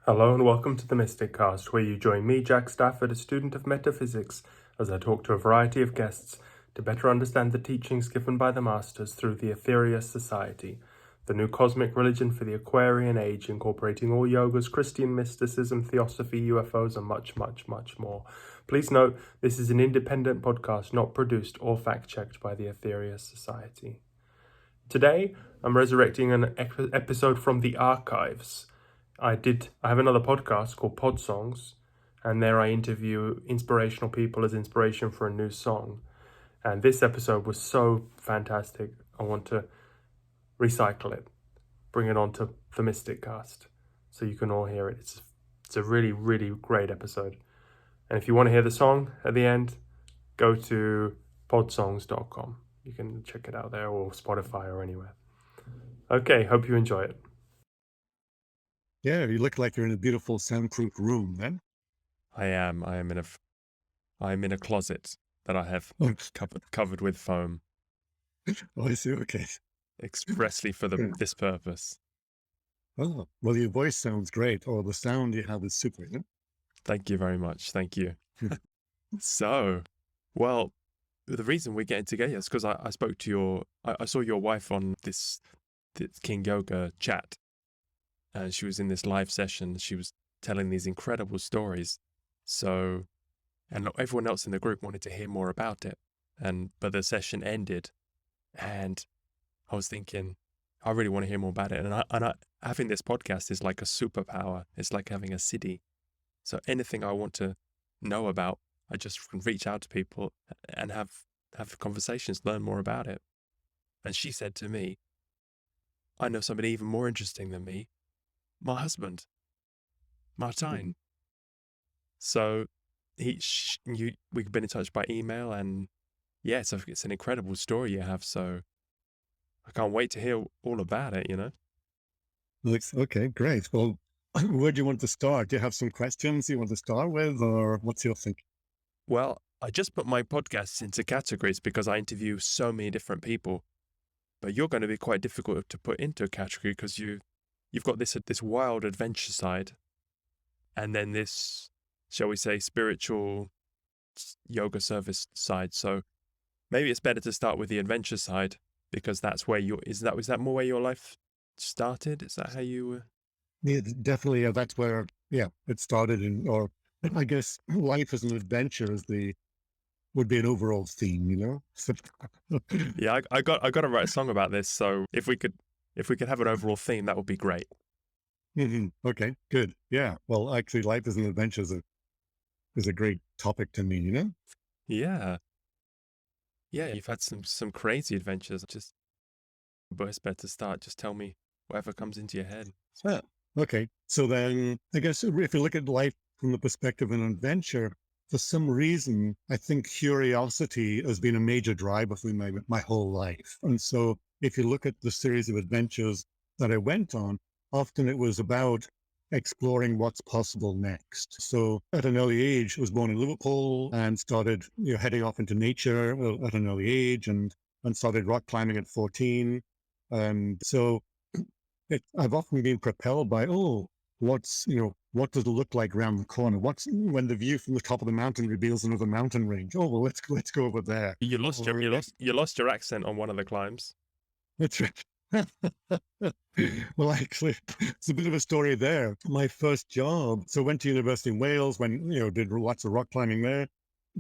Hello and welcome to the Mysticast, where you join me, Jack Stafford, a student of metaphysics, as I talk to a variety of guests to better understand the teachings given by the Masters through the Aetherius Society, the new cosmic religion for the Aquarian Age, incorporating all yogas, Christian mysticism, theosophy, UFOs, and much, much, much more. Please note, this is an independent podcast, not produced or fact-checked by the Aetherius Society. Today, I'm resurrecting an episode from the archives. I have another podcast called Pod Songs, and there I interview inspirational people as inspiration for a new song. And this episode was so fantastic, I want to recycle it, bring it onto the Mysticast, so you can all hear it. It's a really, really great episode. And if you want to hear the song at the end, go to podsongs.com. You can check it out there, or Spotify, or anywhere. Okay, hope you enjoy it. Yeah, you look like you're in a beautiful soundproof room then. I am in a closet that I have covered with foam. Oh, I see. Okay. Expressly for this purpose. Oh, well, your voice sounds great. Or the sound you have is super. Yeah? Thank you very much. Thank you. So, well, the reason we're getting together is because I spoke to I saw your wife on this King Yoga chat, and she was in this live session. She was telling these incredible stories. So, and everyone else in the group wanted to hear more about it. But the session ended, and I was thinking, I really want to hear more about it. And having this podcast is like a superpower. It's like having a city. So anything I want to know about, I just can reach out to people and have conversations, learn more about it. And she said to me, I know somebody even more interesting than me, my husband, Martijn. So we've been in touch by email, and yeah, so it's an incredible story you have. So I can't wait to hear all about it, Okay, great. Well, where do you want to start? Do you have some questions you want to start with, or what's your thinking? Well, I just put my podcasts into categories because I interview so many different people, but you're going to be quite difficult to put into a category because you've got this wild adventure side, and then this, shall we say, spiritual yoga service side. So maybe it's better to start with the adventure side, because that's where is that more where your life started? Is that how you Yeah, definitely. That's where, it started or I guess life as an adventure would be an overall theme, you know? So, Yeah, I got to write a song about this. So if we could have an overall theme, that would be great. Okay, good. Yeah. Well, actually, life as an adventure is a great topic to me, you know? Yeah. Yeah, you've had some crazy adventures. But it's better to start. Just tell me whatever comes into your head. Yeah. Okay. So then I guess if you look at life from the perspective of an adventure, for some reason, I think curiosity has been a major driver for my whole life. And so if you look at the series of adventures that I went on, often it was about exploring what's possible next. So at an early age, I was born in Liverpool and started heading off into nature at an early age and started rock climbing at 14. And so I've often been propelled by, what does it look like around the corner? What's when the view from the top of the mountain reveals another mountain range? Oh, well, let's go over there. You lost your accent on one of the climbs. That's right. Well, actually, it's a bit of a story there. My first job, so went to university in Wales, did lots of rock climbing there.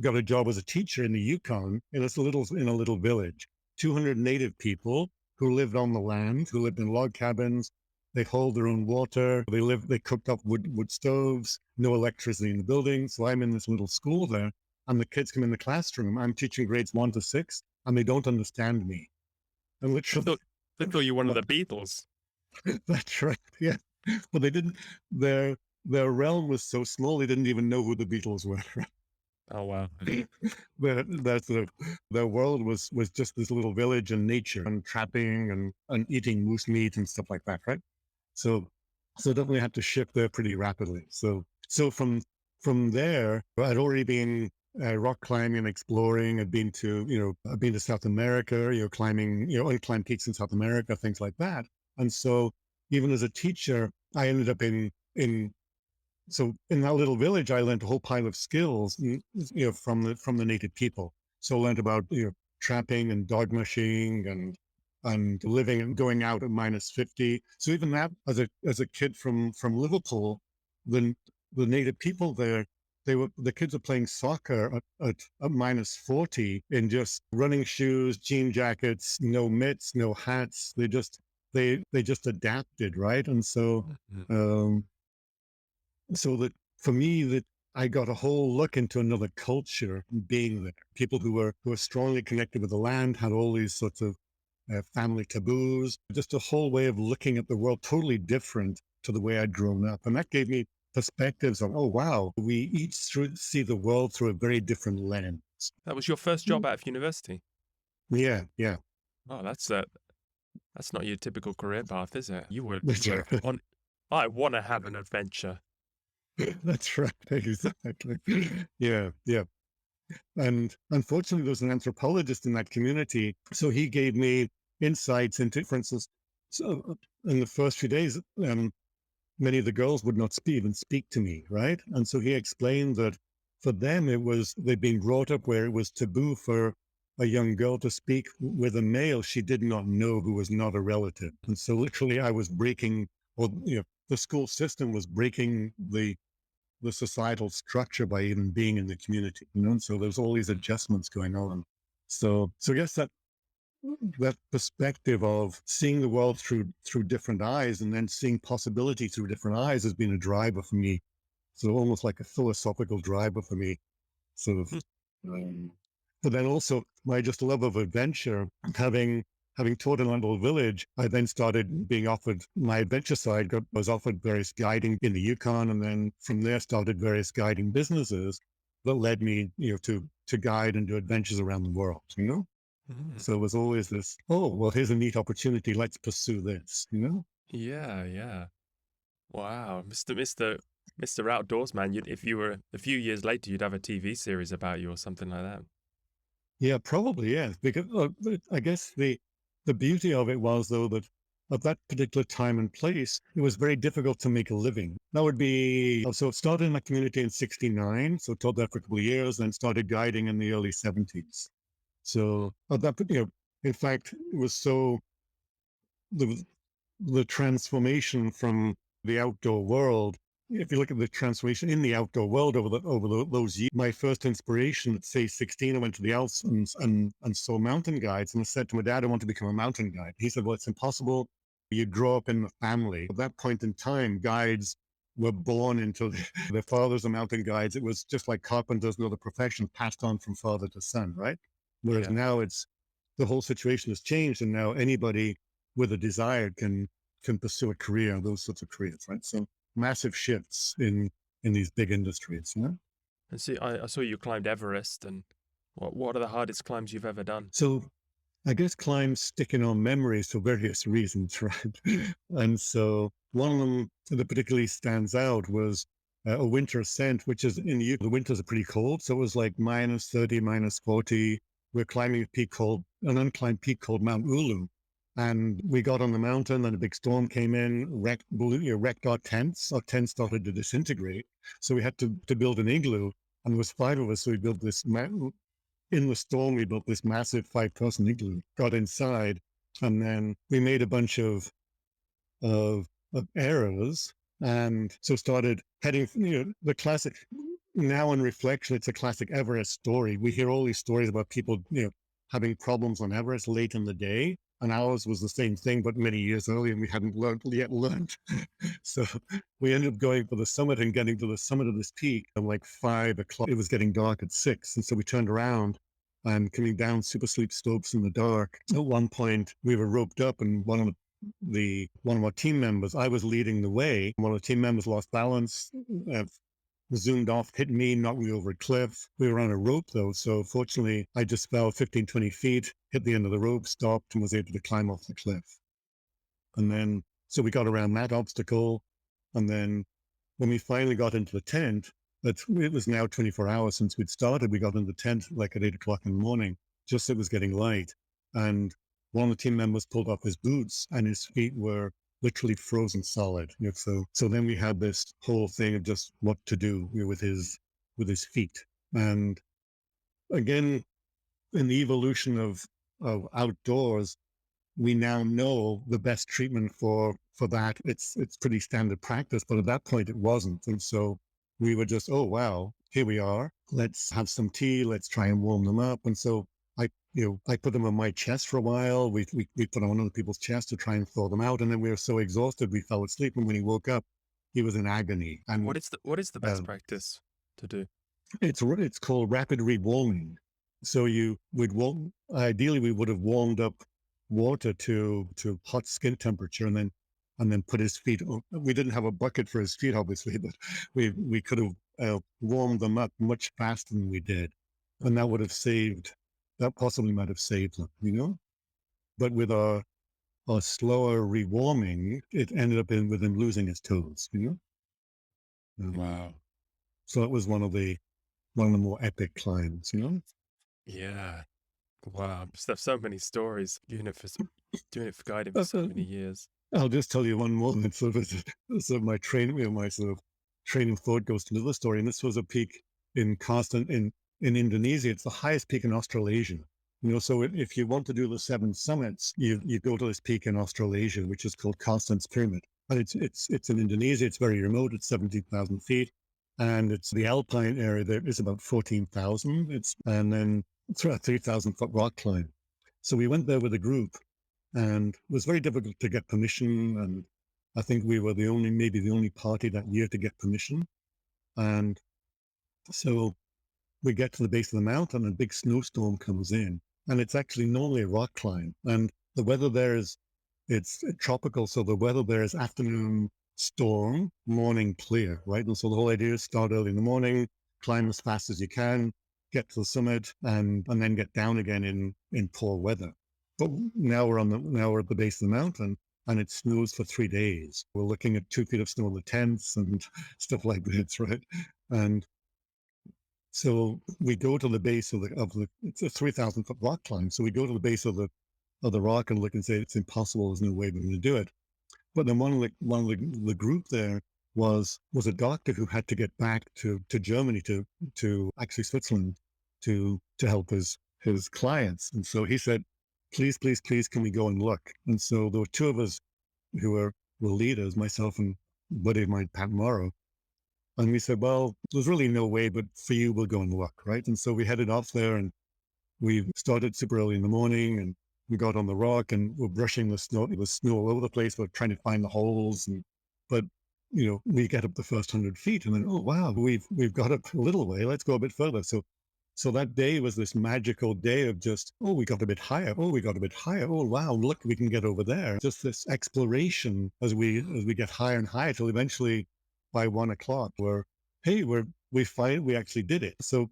Got a job as a teacher in the Yukon in a little village. 200 native people who lived on the land, who lived in log cabins. They hauled their own water. They cooked up wood stoves, no electricity in the building. So I'm in this little school there, and the kids come in the classroom. I'm teaching grades 1 to 6, and they don't understand me. And literally, They thought you were one of the Beatles. That's right. Yeah. Well, they didn't, their realm was so small, they didn't even know who the Beatles were. Oh, wow. Their world was just this little village and nature and trapping and eating moose meat and stuff like that. Right. So definitely had to shift there pretty rapidly. So from there, I'd already been rock climbing and exploring. I've been to South America, climbing, I climbed peaks in South America, things like that. And so even as a teacher, I ended up in so in that little village, I learned a whole pile of skills, from the native people. So I learned about trapping and dog mushing and living and going out at -50. So even that, as a kid from Liverpool, the native people there, the kids are playing soccer at -40 in just running shoes, jean jackets, no mitts, no hats. They just adapted, right? And so um, so that for me, that I got a whole look into another culture being there. People who were strongly connected with the land, had all these sorts of family taboos, just a whole way of looking at the world totally different to the way I'd grown up. And that gave me perspectives of, oh, wow, we each see the world through a very different lens. That was your first job out of university? Yeah, yeah. Oh, that's not your typical career path, is it? You were That's right. on, I want to have an adventure. That's right, exactly. Yeah, yeah. And unfortunately, there was an anthropologist in that community. So he gave me insights into, for instance, so in the first few days, many of the girls would not even speak to me, right? And so he explained that for them, they'd been brought up where it was taboo for a young girl to speak with a male she did not know who was not a relative. And so literally I was breaking, or the school system was breaking the societal structure by even being in the community, and so there's all these adjustments going on. So I guess that perspective of seeing the world through different eyes and then seeing possibility through different eyes has been a driver for me. So almost like a philosophical driver for me, sort of. But then also my just love of adventure, having taught in a little village, I then started being offered my adventure side, was offered various guiding in the Yukon, and then from there started various guiding businesses that led me, to guide and do adventures around the world, So it was always this, oh, well, here's a neat opportunity. Let's pursue this, Yeah, yeah. Wow, Mr. Outdoors man. If you were a few years later, you'd have a TV series about you or something like that. Yeah, probably, yes. Because I guess the beauty of it was, though, that at that particular time and place, it was very difficult to make a living. That would be, so it started in my community in 1969, so taught there for a couple of years, then started guiding in the early 1970s. So at that, in fact, it was so, the transformation from the outdoor world, if you look at the transformation in the outdoor world over those years, my first inspiration at say 16, I went to the Alps and saw mountain guides, and I said to my dad, I want to become a mountain guide. He said, well, it's impossible. You grow up in the family. At that point in time, guides were born into their fathers are mountain guides. It was just like carpenters and other professions passed on from father to son, right? Whereas now the whole situation has changed, and now anybody with a desire can pursue a career, those sorts of careers, right? So massive shifts in these big industries, And see, I saw you climbed Everest, and what are the hardest climbs you've ever done? So I guess climbs stick in our memories for various reasons, right? And so one of them that particularly stands out was a winter ascent, which is in the UK, the winters are pretty cold. So it was like -30, -40. We're climbing an unclimbed peak called Mount Ulu. And we got on the mountain, and a big storm came in, wrecked our tents. Our tents started to disintegrate. So we had to build an igloo. And there was 5 of us, so we built this, in the storm, we built this massive 5-person igloo, got inside, and then we made a bunch of errors. And so started heading, the classic, now in reflection, it's a classic Everest story. We hear all these stories about people, having problems on Everest late in the day. And ours was the same thing, but many years earlier, and we hadn't yet learned. So we ended up going for the summit and getting to the summit of this peak at like 5 o'clock. It was getting dark at 6. And so we turned around and coming down super steep slopes in the dark. At one point, we were roped up, and one of our team members, I was leading the way. One of the team members lost balance, zoomed off, hit me, knocked me over a cliff. We were on a rope though, so fortunately I just fell 15, 20 feet, hit the end of the rope, stopped, and was able to climb off the cliff. And then, so we got around that obstacle. And then when we finally got into the tent, it was now 24 hours since we'd started. We got into the tent like at 8 o'clock in the morning, just as it was getting light. And one of the team members pulled off his boots, and his feet were literally frozen solid. So then we had this whole thing of just what to do with his feet. And again, in the evolution of outdoors, we now know the best treatment for that. It's pretty standard practice, but at that point it wasn't. And so we were just, oh wow, here we are. Let's have some tea. Let's try and warm them up. And so I put them on my chest for a while. We put them on other people's chests to try and thaw them out. And then we were so exhausted we fell asleep. And when he woke up, he was in agony. And what is the best practice to do? It's called rapid rewarming. So ideally we would have warmed up water to hot skin temperature and then put his feet. We didn't have a bucket for his feet, obviously, but we could have warmed them up much faster than we did, and that possibly might have saved them, But with our slower rewarming, it ended up with him losing his toes. Wow. So it was one of the more epic climbs. Yeah. Wow. So many stories. Doing it for guiding for so many years. I'll just tell you one moment. So my sort of training thought goes to another story. And this was a peak in Indonesia. It's the highest peak in Australasia. So if you want to do the 7 summits, you go to this peak in Australasia, which is called Constance Pyramid. And it's in Indonesia. It's very remote. It's 17,000 feet. And it's the alpine area there is about 14,000. And then it's a 3,000-foot rock climb. So we went there with a group, and it was very difficult to get permission. And I think we were maybe the only party that year to get permission. And so we get to the base of the mountain, and a big snowstorm comes in. And it's actually normally a rock climb. And the weather there it's tropical. So the weather there is afternoon storm, morning clear, right? And so the whole idea is start early in the morning, climb as fast as you can, get to the summit, and then get down again in poor weather. But now we're at the base of the mountain, and it snows for 3 days. We're looking at 2 feet of snow in the tents and stuff like this, right? And so we go to the base of it's a 3,000-foot rock climb. So we go to the base of the rock and look and say it's impossible. There's no way we're going to do it. But then one of the group there was a doctor who had to get back to Germany to actually Switzerland to help his clients. And so he said, please, can we go and look? And so there were 2 of us who were leaders, myself and a buddy of mine, Pat Morrow. And we said, well, there's really no way, but for you, we'll go and look, right? And so we headed off there, and we started super early in the morning, and we got on the rock, and we're brushing the snow. It was snow all over the place. We're trying to find the holes, but we get up the first 100 feet, and then, oh wow, we've got up a little way. Let's go a bit further. So that day was this magical day of just, oh, we got a bit higher. Oh, we got a bit higher. Oh wow, look, we can get over there. Just this exploration as we get higher and higher till eventually, by 1 o'clock, we actually did it. So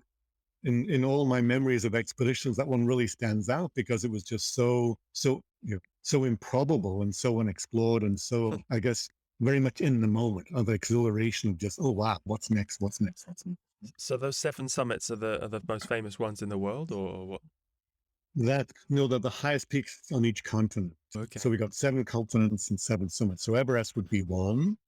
in all my memories of expeditions, that one really stands out because it was just so improbable and so unexplored, and so, I guess, very much in the moment of exhilaration of just, oh wow, what's next? So those 7 summits are the most famous ones in the world, or what? They're the highest peaks on each continent. Okay. So we got 7 continents and 7 summits. So Everest would be one,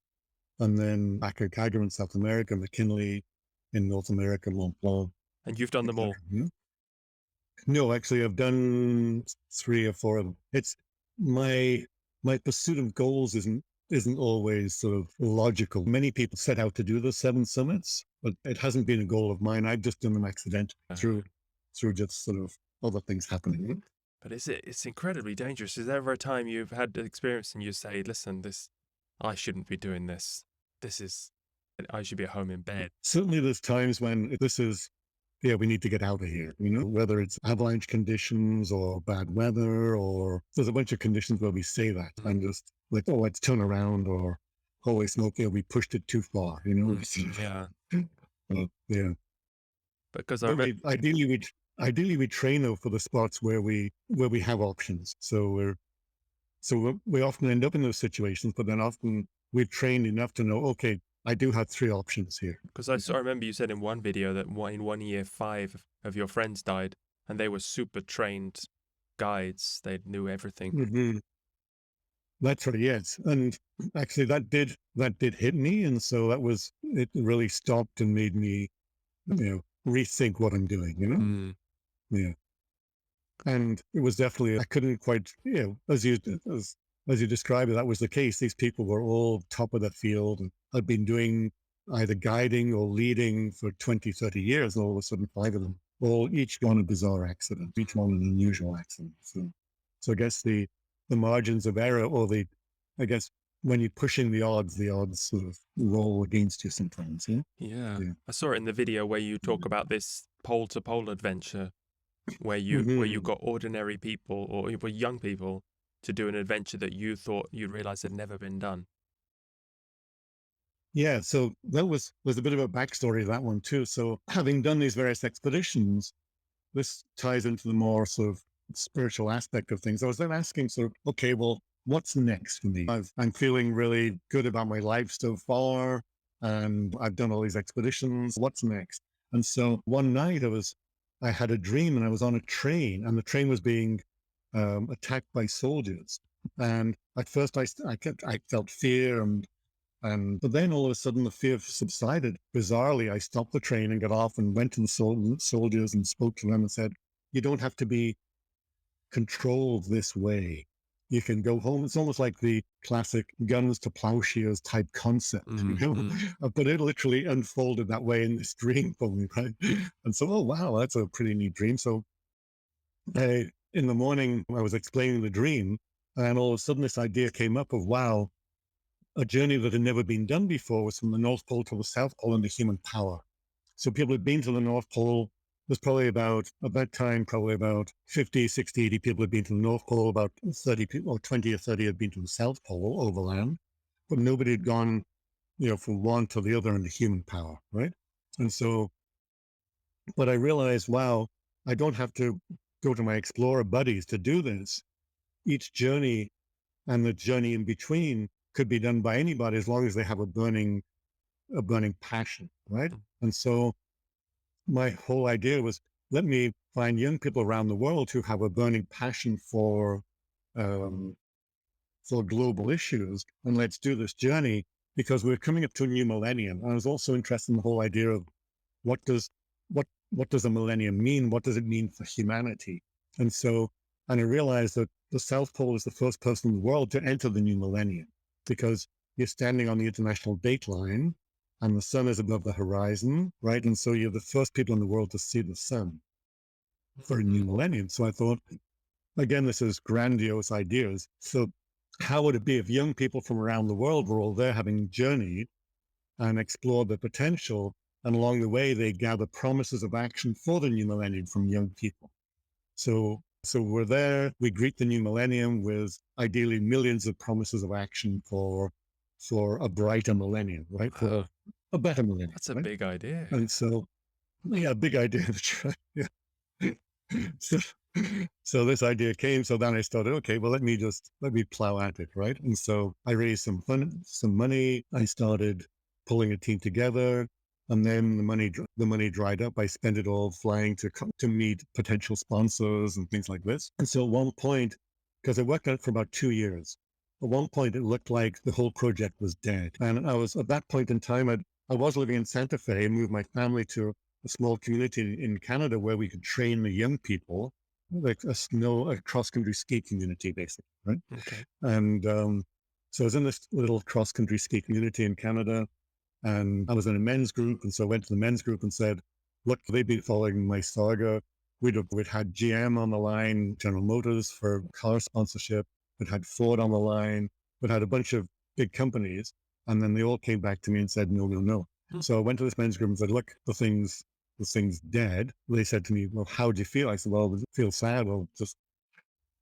and then Aconcagua in South America, McKinley in North America, Mont Blanc. And you've done them all? No, actually, I've done 3 or 4 of them. It's my pursuit of goals isn't always sort of logical. Many people set out to do the 7 summits, but it hasn't been a goal of mine. I've just done them accidentally through just sort of other things happening. But it's incredibly dangerous. Is there ever a time you've had the experience and you say, listen, I shouldn't be doing this. I should be at home in bed? Certainly there's times when we need to get out of here, whether it's avalanche conditions or bad weather, or there's a bunch of conditions where we say that and just like, oh, let's turn around, or holy smoke, we pushed it too far, Yeah. Yeah. Because ideally we train though for the spots where we have options. So we often end up in those situations, but then often we've trained enough to know, okay, I do have 3 options here. Because I remember you said in one video that in 1 year, 5 of your friends died, and they were super trained guides. They knew everything. Mm-hmm. That's what it is. And actually that did hit me. And so it really stopped and made me, rethink what I'm doing, Mm. Yeah. And it was definitely, I couldn't quite, as you described it, that was the case. These people were all top of the field and had been doing either guiding or leading for 20, 30 years. And all of a sudden, five of them, each one a bizarre accident, each one an unusual accident. So I guess the margins of error, I guess when you're pushing the odds sort of roll against you sometimes. Yeah. Yeah. Yeah. I saw it in the video where you talk about this pole to pole adventure where you Mhm. got ordinary people or young people to do an adventure that you thought you realized had never been done. Yeah, so that was a bit of a backstory of that one too. So having done these various expeditions, this ties into the more sort of spiritual aspect of things. I was then asking sort of, okay, well, what's next for me? I'm feeling really good about my life so far, and I've done all these expeditions. What's next? And so one night I had a dream, and I was on a train, and the train was being attacked by soldiers. And at first I felt fear but then all of a sudden the fear subsided. Bizarrely, I stopped the train and got off and went to the soldiers and spoke to them and said, you don't have to be controlled this way. You can go home. It's almost like the classic guns to plowshares type concept, but it literally unfolded that way in this dream for me, right? And so, oh, wow, that's a pretty neat dream. So in the morning, I was explaining the dream, and all of a sudden this idea came up of, wow, a journey that had never been done before was from the North Pole to the South Pole under human power. So people had been to the North Pole. There's probably at that time, probably about 50, 60, 80 people had been to the North Pole. About 30 people, or 20 or 30 had been to the South Pole overland. But nobody had gone, from one to the other under human power, right? And so, but I realized, wow, I don't have to go to my explorer buddies to do this. Each journey and the journey in between could be done by anybody as long as they have a burning passion, right? And so my whole idea was, let me find young people around the world who have a burning passion um, for global issues, and let's do this journey, because we're coming up to a new millennium. And I was also interested in the whole idea of what does a millennium mean? What does it mean for humanity? And I realized that the South Pole is the first person in the world to enter the new millennium, because you're standing on the international date line and the sun is above the horizon, right? And so you're the first people in the world to see the sun for a new millennium. So I thought, again, this is grandiose ideas. So how would it be if young people from around the world were all there, having journeyed and explored the potential, and along the way they gather promises of action for the new millennium from young people? So we're there, we greet the new millennium with ideally millions of promises of action for a brighter millennium, right? For a better millennium. That's a right? big idea. And so, yeah, big idea. Yeah. So this idea came. So then I started, okay, well, let me plow at it, right? And so I raised some money. I started pulling a team together. And then the money dried up. I spent it all flying to meet potential sponsors and things like this. And so at one point, because I worked on it for about 2 years, at one point it looked like the whole project was dead. And I was at that point in time, I was living in Santa Fe, and moved my family to a small community in Canada where we could train the young people, like a cross-country ski community, basically, right? Okay. And so I was in this little cross-country ski community in Canada. And I was in a men's group. And so I went to the men's group and said, look, they've been following my saga. We'd had GM on the line, General Motors for car sponsorship. We'd had Ford on the line. We'd had a bunch of big companies. And then they all came back to me and said, no, no, no. So I went to this men's group and said, look, the thing's dead. They said to me, well, how do you feel? I said, well, I feel sad. Well, just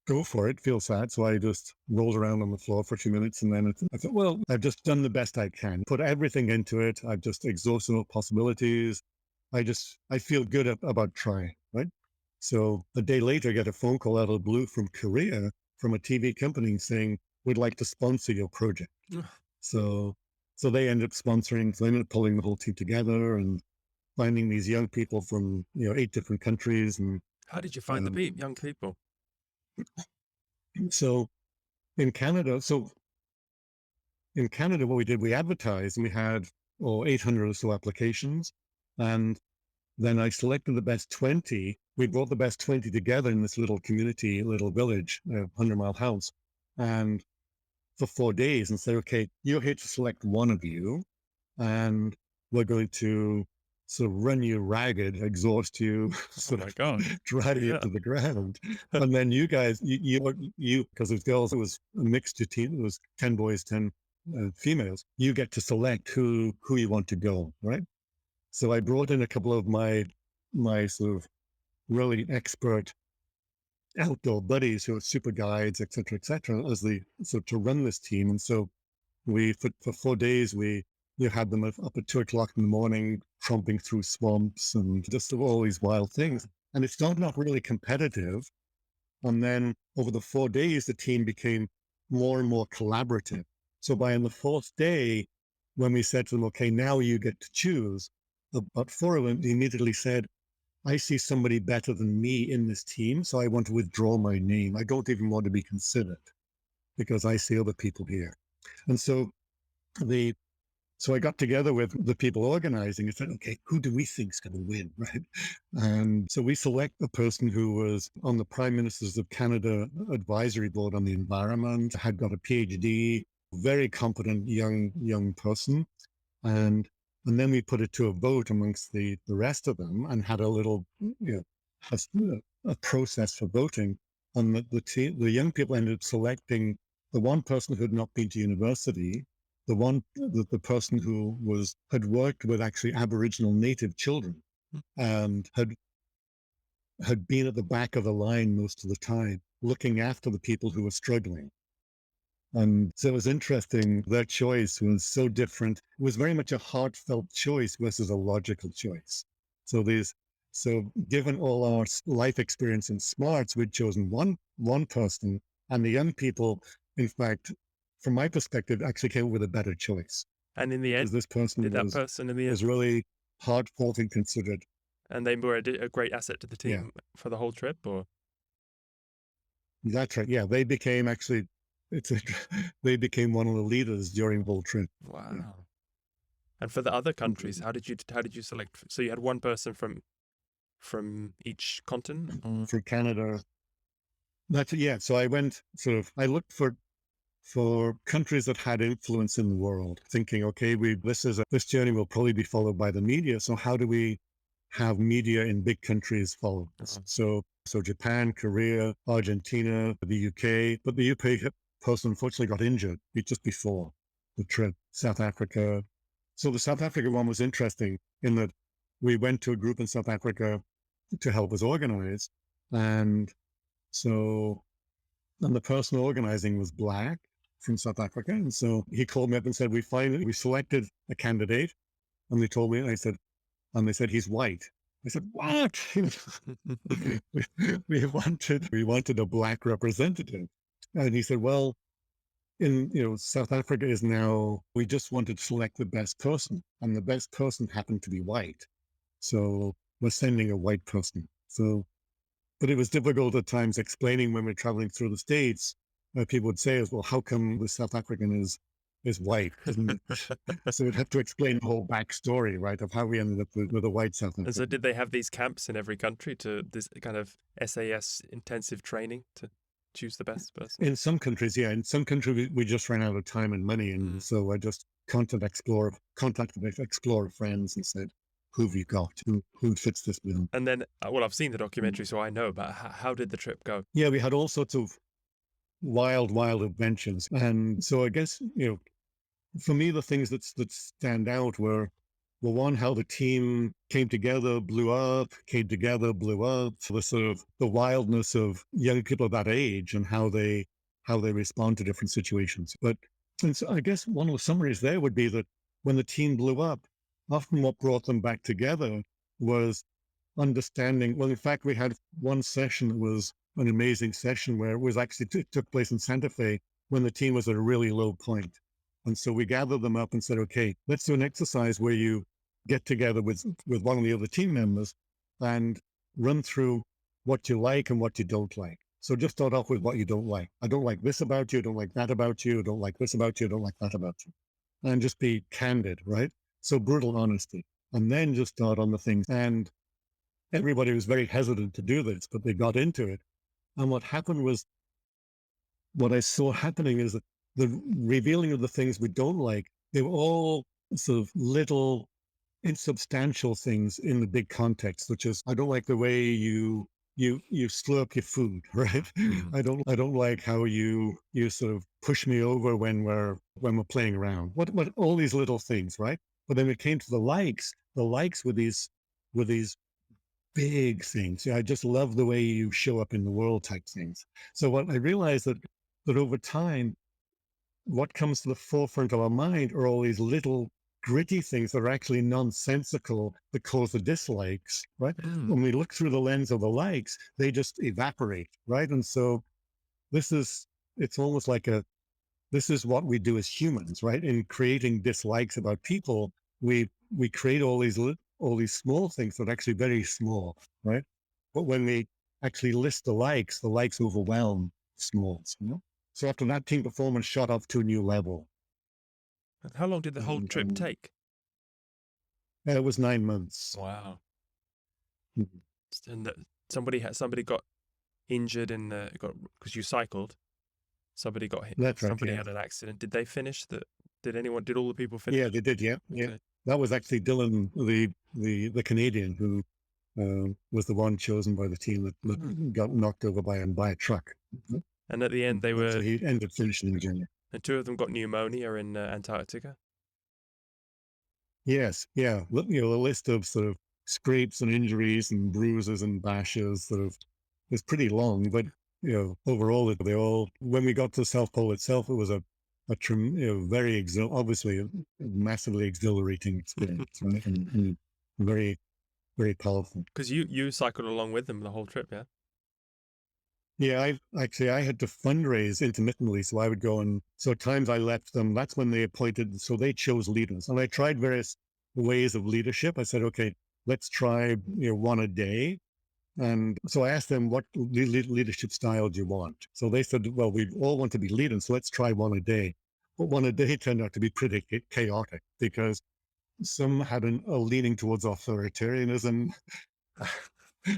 go for it, feel sad. So I just rolled around on the floor for 2 minutes. And then I thought, well, I've just done the best I can, put everything into it. I've just exhausted all possibilities. I feel good about trying, right? So a day later, I get a phone call out of the blue from Korea, from a TV company saying, we'd like to sponsor your project. So they ended up sponsoring, so they ended up pulling the whole team together and finding these young people from, 8 different countries. And how did you find the young people? So in Canada, so in Canada, what we did, we advertised, and we had 800 or so applications. And then I selected the best 20. We brought the best 20 together in this little community, little village, 100-mile house, and for 4 days, and said, okay, you're here to select one of you, and we're going to sort of run you ragged, exhaust you, sort of drive you to the ground. And then you guys, you because it was girls, it was a mixed team, it was 10 boys, 10 females. You get to select who you want to go, right? So I brought in a couple of my sort of really expert outdoor buddies who are super guides, et cetera, as the sort of to run this team. And so we, for 4 days, you had them up at 2 o'clock in the morning, tromping through swamps and just all these wild things. And it started off really competitive. And then over the 4 days, the team became more and more collaborative. So by the 4th day, when we said to them, okay, now you get to choose, about 4 of them immediately said, I see somebody better than me in this team, so I want to withdraw my name. I don't even want to be considered because I see other people here. And so I got together with the people organizing and said, okay, who do we think is going to win, right? And so we select a person who was on the Prime Ministers of Canada Advisory Board on the Environment, had got a PhD, very competent young person. And then we put it to a vote amongst the rest of them and had a little, a process for voting. And the young people ended up selecting the one person who had not been to university, the person who had worked with actually Aboriginal native children and had been at the back of the line most of the time, looking after the people who were struggling. And so it was interesting. Their choice was so different. It was very much a heartfelt choice versus a logical choice. So given all our life experience in SMARTS, we'd chosen one person, and the young people, in fact, from my perspective, actually came up with a better choice. And in the end, this person was really heartfelt and considered. And they were a great asset to the team for the whole trip, or? That's right. Yeah, they became actually. They became one of the leaders during the whole trip. Wow. Yeah. And for the other countries, how did you select? So you had one person from each continent? For Canada. So I went I looked for countries that had influence in the world, thinking, okay, this journey will probably be followed by the media. So how do we have media in big countries follow us? So Japan, Korea, Argentina, the UK, but the UK person unfortunately got injured just before the trip. South Africa. So the South Africa one was interesting in that we went to a group in South Africa to help us organize. And the person organizing was Black from South Africa. And so he called me up and said, we selected a candidate. And they told me, and they said, he's white. I said, what? we wanted a Black representative. And he said, well, South Africa is now, we just wanted to select the best person, and the best person happened to be white. So we're sending a white person. But it was difficult at times explaining when we're traveling through the States. People would say, well, how come the South African is white? So we'd have to explain the whole backstory, right, of how we ended up with a white South African. And so did they have these camps in every country to this kind of SAS intensive training to choose the best person? In some countries, yeah. In some countries, we just ran out of time and money. And so I just contacted Explorer friends and said, who have you got? Who fits this bill? And then, I've seen the documentary, so I know, but how did the trip go? Yeah, we had all sorts of wild adventures. And so I guess, for me, the things that stand out were, well, one, how the team came together, blew up, So the sort of the wildness of young people of that age and how they respond to different situations. And so I guess one of the summaries there would be that when the team blew up, often what brought them back together was understanding. Well, in fact, we had one session that was an amazing session where it was actually took place in Santa Fe when the team was at a really low point. And so we gathered them up and said, okay, let's do an exercise where you get together with one of the other team members and run through what you like and what you don't like. So just start off with what you don't like. I don't like this about you. I don't like that about you. I don't like this about you. I don't like that about you. And just be candid, right? So brutal honesty. And then just start on the things. And everybody was very hesitant to do this, but they got into it. And what happened was, what I saw happening is that the revealing of the things we don't like, they were all sort of little insubstantial things in the big context, which is, I don't like the way you slurp your food, right? I don't like how you sort of push me over when we're playing around. What all these little things, right? But then it came to the likes were these big things. Yeah, I just love the way you show up in the world type things. So what I realized that over time, what comes to the forefront of our mind are all these little gritty things that are actually nonsensical that cause the dislikes, right? When we look through the lens of the likes, they just evaporate, right? And so it's almost like this is what we do as humans, right? In creating dislikes about people, we create all these small things that are actually very small, right? But when we actually list the likes overwhelm the smalls, you know? So after that, team performance shot up to a new level. How long did the whole trip take? It was 9 months. Wow. Mhm. And somebody got injured because you cycled. Somebody got hit. That's right. Somebody Yeah. had an accident. Did they finish? Did all the people finish? Yeah, they did. Yeah, yeah. Okay. That was actually Dylan, the Canadian, who was the one chosen by the team that got knocked over by a truck. And at the end, So he ended up finishing the journey. And 2 of them got pneumonia in Antarctica. Yes, yeah. You know, the list of sort of scrapes and injuries and bruises and bashes is pretty long. But you know, overall, they all, when we got to the South Pole itself, it was a very obviously a massively exhilarating experience, right? And very, very powerful. Because you cycled along with them the whole trip, yeah? Yeah, I had to fundraise intermittently, so I would go and so at times I left them. That's when they appointed, so they chose leaders, and I tried various ways of leadership. I said, okay, let's try one a day, and so I asked them, what leadership style do you want? So they said, well, we all want to be leaders, so let's try one a day. But one a day turned out to be pretty chaotic because some had a leaning towards authoritarianism.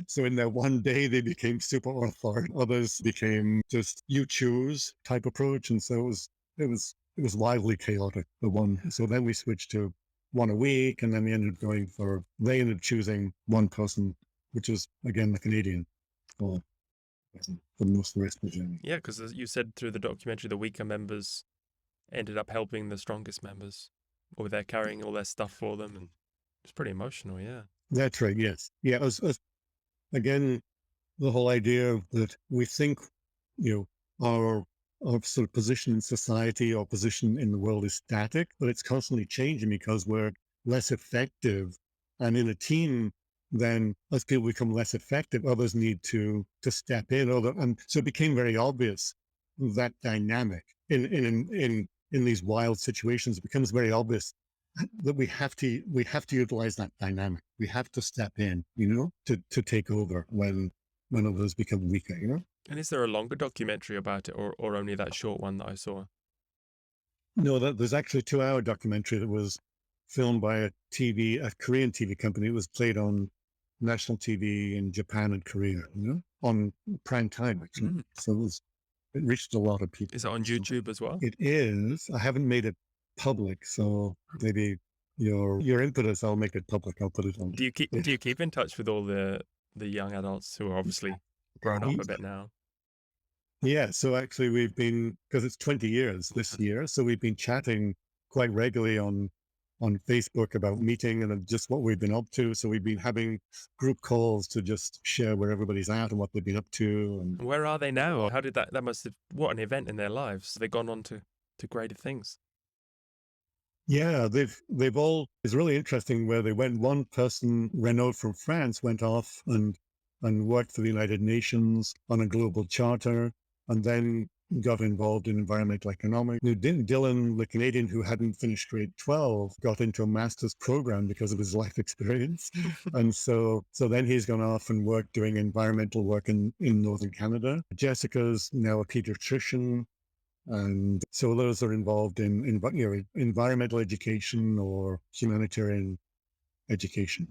So in that one day, they became super authoritarian. Others became just you choose type approach, and so it was wildly chaotic. So then we switched to one a week, and then they ended up choosing one person, which is again the Canadian, for most of the rest of the journey. Yeah, because you said through the documentary, the weaker members ended up helping the strongest members, or they're carrying all their stuff for them, and it's pretty emotional. Yeah, that's right. Yes, yeah. It was again, the whole idea that we think, our sort of position in society or position in the world is static, but it's constantly changing because we're less effective. And in a team, then as people become less effective, others need to step in. And so it became very obvious that dynamic in these wild situations. It becomes very obvious that we have to utilize that dynamic. We have to step in, to take over when others become weaker, And is there a longer documentary about it, or only that short one that I saw? No, there's actually a 2-hour documentary that was filmed by a Korean TV company. It was played on national TV in Japan and Korea, on Primetime, actually. So it reached a lot of people. Is it on YouTube as well? It is. I haven't made it public, so maybe your impetus, I'll make it public. I'll put it on. Do you keep in touch with all the young adults who are obviously grown up a bit now? Yeah, so actually we've been, because it's 20 years this year, so we've been chatting quite regularly on Facebook about meeting and just what we've been up to. So we've been having group calls to just share where everybody's at and what they've been up to. And where are they now? How did that must have, what an event in their lives. They've gone on to greater things. Yeah, they've all, it's really interesting where they went. One person, Renaud from France, went off and worked for the United Nations on a global charter. And then got involved in environmental economics. Dylan, the Canadian who hadn't finished grade 12, got into a master's program because of his life experience. And so then he's gone off and worked doing environmental work in Northern Canada. Jessica's now a pediatrician. And so those are involved in environmental education or humanitarian education.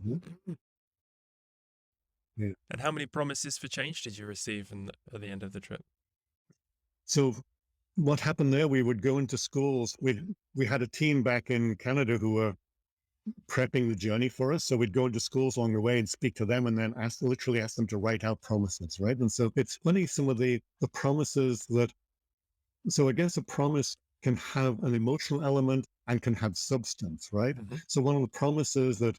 Yeah. And how many promises for change did you receive at the end of the trip? So what happened there, we would go into schools. We had a team back in Canada who were prepping the journey for us. So we'd go into schools along the way and speak to them and then literally ask them to write out promises, right? And so it's funny, some of the promises that, so I guess a promise can have an emotional element and can have substance, right? Mm-hmm. So one of the promises that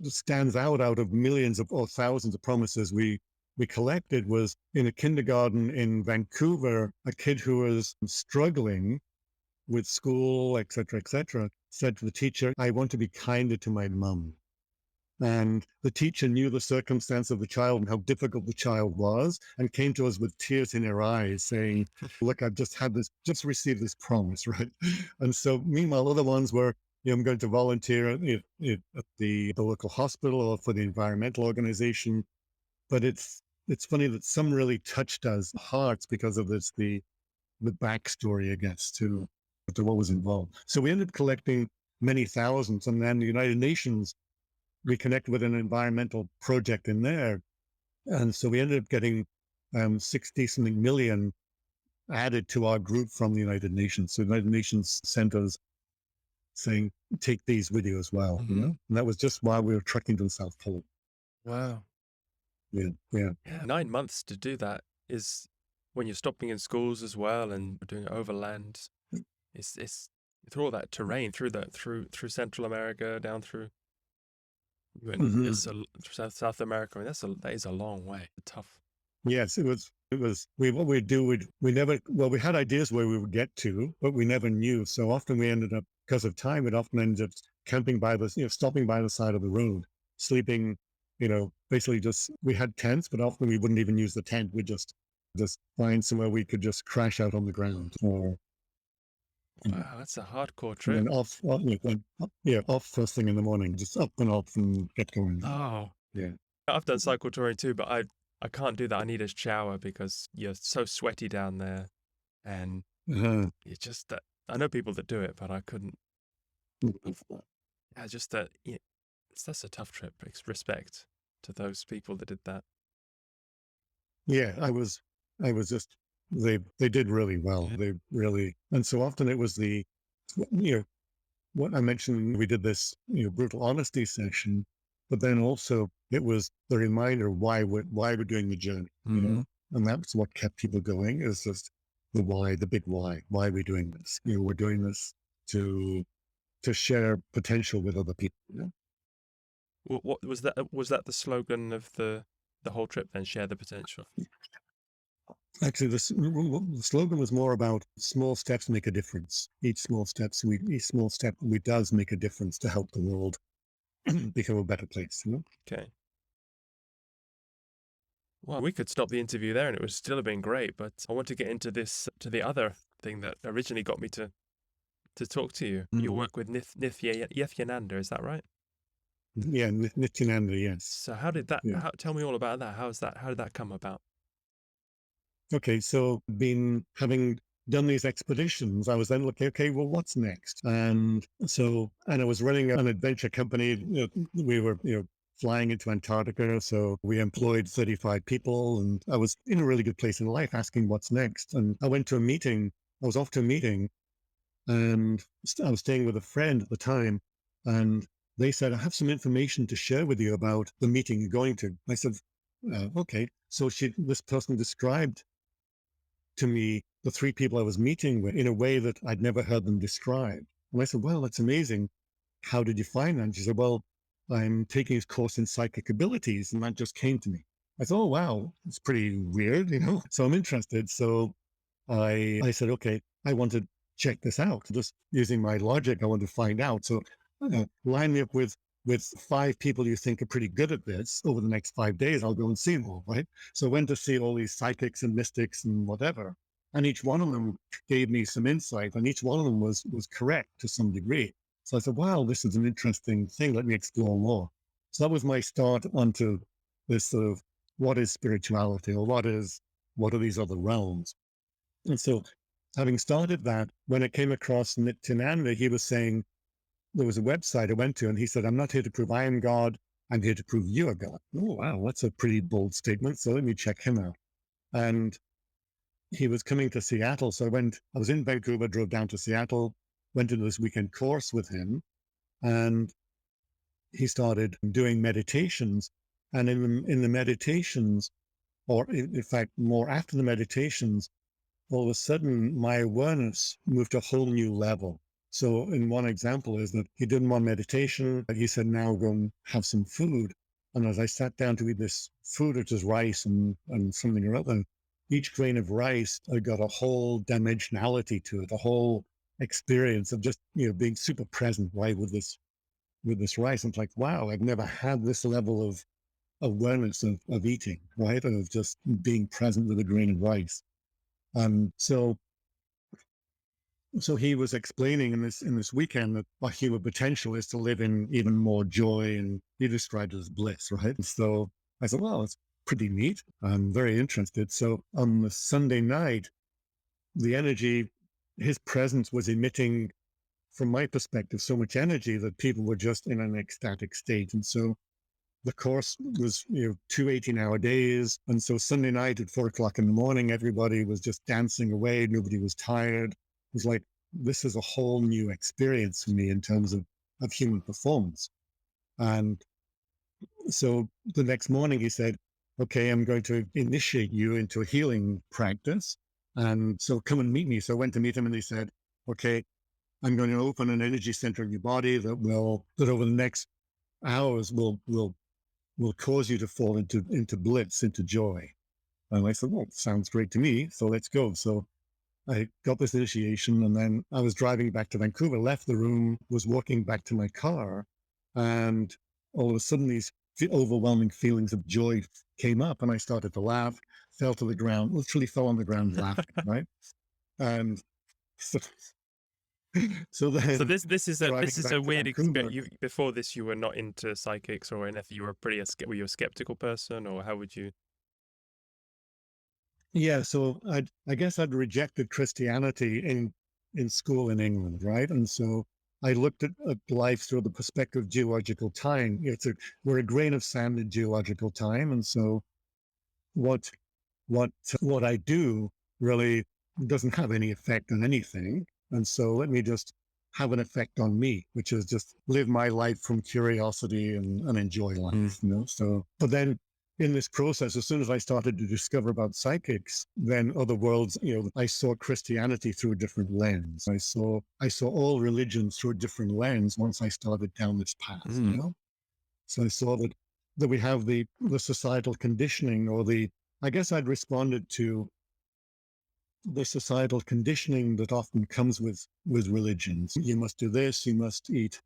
stands out of millions or thousands of promises we collected was in a kindergarten in Vancouver, a kid who was struggling with school, et cetera, said to the teacher, "I want to be kinder to my mum." And the teacher knew the circumstance of the child and how difficult the child was, and came to us with tears in her eyes saying, "Look, I've just received this promise," right? And so meanwhile, other ones were, I'm going to volunteer at the local hospital or for the environmental organization. But it's funny that some really touched us hearts because of this, the backstory, I guess, to what was involved. So we ended up collecting many thousands, and then the United Nations, we connected with an environmental project in there. And so we ended up getting 60-something million added to our group from the United Nations. So the United Nations sent us saying, take these with you as well. Mm-hmm. And that was just while we were trekking to the South Pole. Wow. Yeah. 9 months to do that is when you're stopping in schools as well and doing overland. It's through all that terrain, through Central America, down through South America. I mean, that is a long way. Tough. Yes, it was. What we'd do, we had ideas where we would get to, but we never knew. So often we ended up, because of time, we'd often ended up camping stopping by the side of the road, sleeping, basically we had tents, but often we wouldn't even use the tent. We'd just find somewhere we could just crash out on the ground. Wow, that's a hardcore trip. And off first thing in the morning, just up and off and get going. Oh, yeah. I've done cycle touring too, but I can't do that. I need a shower because you're so sweaty down there, and it's just that I know people that do it, but I couldn't. Yeah, just that. Yeah, that's a tough trip. Respect to those people that did that. Yeah, I was just. They did really well. Yeah. They really, and so often it was what I mentioned. We did this brutal honesty session, but then also it was the reminder why we're doing the journey. Mm-hmm. And that's what kept people going. Is just the why, the big why. Why are we doing this? We're doing this to share potential with other people. What was that? Was that the slogan of the whole trip? Then share the potential. Actually, the slogan was more about small steps make a difference. Each small step does make a difference to help the world become a better place. Okay. Well, we could stop the interview there and it would still have been great, but I want to get into the other thing that originally got me to talk to you. Mm-hmm. You work with Nithyananda, is that right? Yeah, Nithyananda, yes. So how did that, tell me all about that. How did that come about? Okay, so having done these expeditions, I was then looking, okay, well, what's next? And I was running an adventure company. We were, flying into Antarctica. So we employed 35 people, and I was in a really good place in life asking what's next. And I went to a meeting. I was off to a meeting, and I was staying with a friend at the time, and they said, I have some information to share with you about the meeting you're going to. I said, okay. So this person described to me the three people I was meeting with in a way that I'd never heard them described. And I said, well, that's amazing. How did you find that? And she said, well, I'm taking this course in psychic abilities, and that just came to me. I thought, oh, wow, it's pretty weird, so I'm interested. So I said, okay, I want to check this out. Just using my logic, I want to find out. So line me up with 5 people you think are pretty good at this over the next 5 days. I'll go and see them all, right? So I went to see all these psychics and mystics and whatever. And each one of them gave me some insight, and each one of them was correct to some degree. So I said, wow, this is an interesting thing. Let me explore more. So that was my start onto this sort of what is spirituality, or what are these other realms? And so having started that, when it came across Nithyananda, he was saying, there was a website I went to, and he said, I'm not here to prove I am God. I'm here to prove you are God. Oh, wow, that's a pretty bold statement. So let me check him out. And he was coming to Seattle. So I was in Vancouver, drove down to Seattle, went into this weekend course with him, and he started doing meditations. And in the meditations, or in fact, more after the meditations, all of a sudden my awareness moved to a whole new level. So in one example is that he did one meditation, and he said, now go and have some food. And as I sat down to eat this food, which is rice and something or other, each grain of rice, I got a whole dimensionality to it, a whole experience of just, being super present, right, with this rice. I'm like, wow, I've never had this level of awareness of eating, right? Of just being present with a grain of rice. So he was explaining in this weekend that our human potential is to live in even more joy, and he described it as bliss, right? And so I said, well, it's pretty neat. I'm very interested. So on the Sunday night, the energy, his presence was emitting, from my perspective, so much energy that people were just in an ecstatic state. And so the course was, 2 18-hour days. And so Sunday night at 4 o'clock in the morning, everybody was just dancing away. Nobody was tired. It was like, this is a whole new experience for me in terms of human performance. And so the next morning he said, okay, I'm going to initiate you into a healing practice. And so come and meet me. So I went to meet him, and he said, okay, I'm going to open an energy center in your body that over the next hours will cause you to fall into bliss, into joy. And I said, well, sounds great to me. So let's go. So I got this initiation, and then I was driving back to Vancouver, left the room, was walking back to my car, and all of a sudden these overwhelming feelings of joy came up, and I started to laugh, fell to the ground, literally fell on the ground laughing, right? And so then, So this is a weird experience. Before this, you were not into psychics or anything. You were were you a skeptical person, or how would you? Yeah, so I guess I'd rejected Christianity in school in England, right? And so I looked at life through the perspective of geological time. We're a grain of sand in geological time, and so what I do really doesn't have any effect on anything. And so let me just have an effect on me, which is just live my life from curiosity and enjoy life, So, but then in this process, as soon as I started to discover about psychics, then other worlds, I saw Christianity through a different lens. I saw all religions through a different lens once I started down this path, So I saw that we have the societal conditioning, or I guess I'd responded to the societal conditioning that often comes with religions. You must do this, you must eat.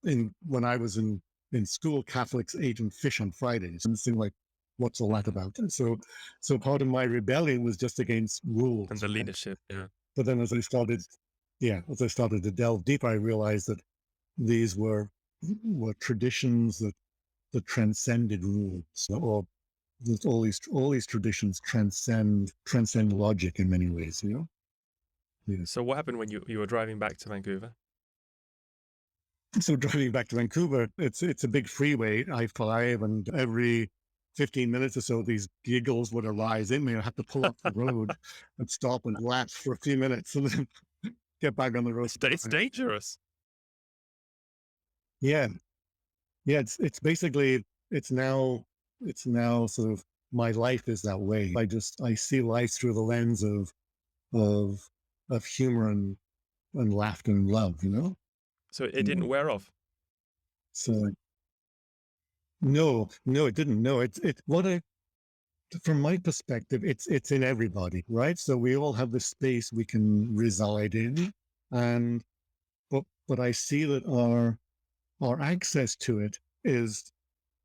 When I was in school, Catholics ate fish on Fridays, and it seemed like, what's all that about? And so part of my rebellion was just against rules And the leadership, yeah. But then as I started to delve deeper, I realized that these were traditions that transcended rules, or that all these traditions transcend logic in many ways, Yeah. So what happened when you were driving back to Vancouver? So driving back to Vancouver, it's a big freeway, I-5, and every 15 minutes or so, these giggles would arise in me. I have to pull off the road and stop and laugh for a few minutes, and then get back on the road. It's dangerous. Yeah. It's basically, it's now sort of, my life is that way. I see life through the lens of humor and laughter and love, So it didn't wear off. So no, it didn't. No, from my perspective, it's in everybody, right? So we all have this space we can reside in, but I see that our access to it is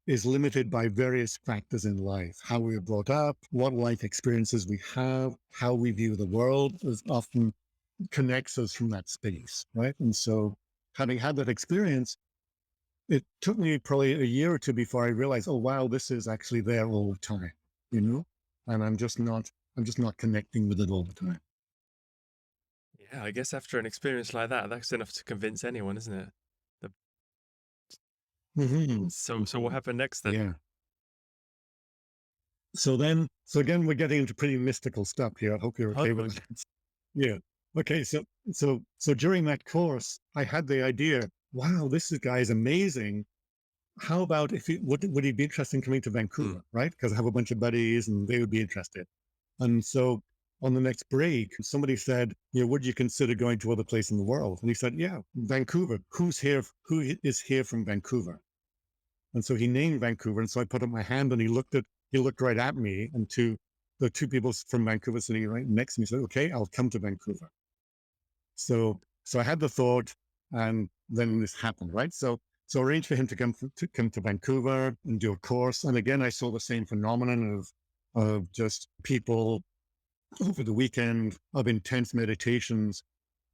is limited by various factors in life. How we were brought up, what life experiences we have, how we view the world is often connects us from that space, right? And so having had that experience, it took me probably a year or two before I realized, oh, wow, this is actually there all the time, you know? And I'm just not connecting with it all the time. Yeah, I guess after an experience like that, that's enough to convince anyone, isn't it? The, Mm-hmm. so what happened next then? Yeah. So again, we're getting into pretty mystical stuff here. I hope you're okay with that. Yeah. Okay. So during that course, I had the idea, wow, this guy is amazing. How about if he would he be interested in coming to Vancouver, right? Because I have a bunch of buddies and they would be interested. And so on the next break, somebody said, would you consider going to other place in the world? And he said, yeah, Vancouver. Who is here from Vancouver? And so he named Vancouver. And so I put up my hand and he looked right at me, and the two people from Vancouver sitting right next to me said, okay, I'll come to Vancouver. So I had the thought, and then this happened, right? So I arranged for him to come to Vancouver and do a course. And again, I saw the same phenomenon of just people over the weekend of intense meditations,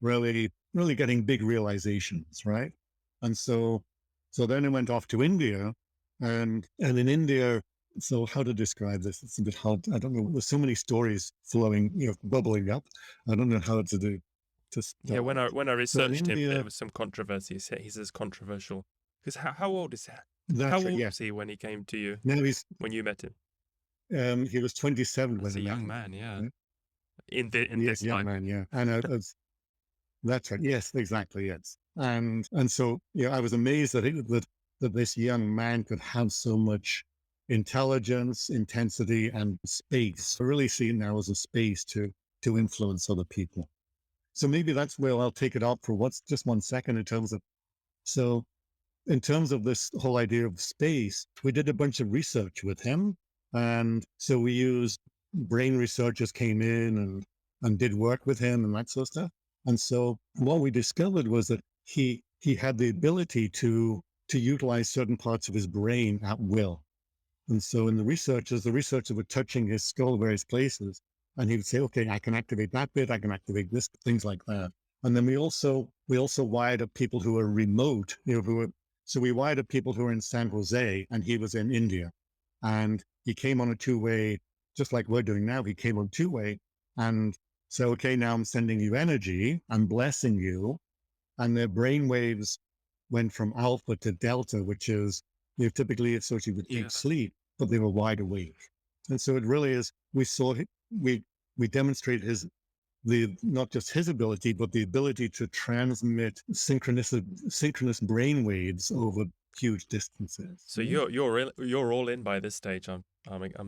really getting big realizations, right? And so then I went off to India, and in India, so how to describe this? It's a bit hard. I don't know. There's so many stories flowing, bubbling up. I don't know how to do. Yeah, when I researched him, India, there was some controversy. He's as controversial because how old is he? How old was he when he came to you? No, when you met him. He was 27. As a young man, yeah. Right? In this young time, man, yeah. And that's right. Yes, exactly. Yes. And so I was amazed that this young man could have so much intelligence, intensity, and space. I really see it now as a space to influence other people. So maybe that's where I'll take it up for just 1 second in terms of this whole idea of space. We did a bunch of research with him. And so we used brain researchers came in and did work with him and that sort of stuff. And so what we discovered was that he had the ability to utilize certain parts of his brain at will. And so in the researchers were touching his skull various places, and he would say, okay, I can activate that bit, I can activate this, things like that. And then we also wired up people who were remote, so we wired up people who were in San Jose, and he was in India. And he came on a two-way, just like we're doing now. He came on two-way and said, okay, now I'm sending you energy, I'm blessing you. And their brain waves went from alpha to delta, which is typically associated with deep sleep, but they were wide awake. And so it really is, we demonstrated not just his ability, but the ability to transmit synchronous brain waves over huge distances. So you're all in by this stage. I'm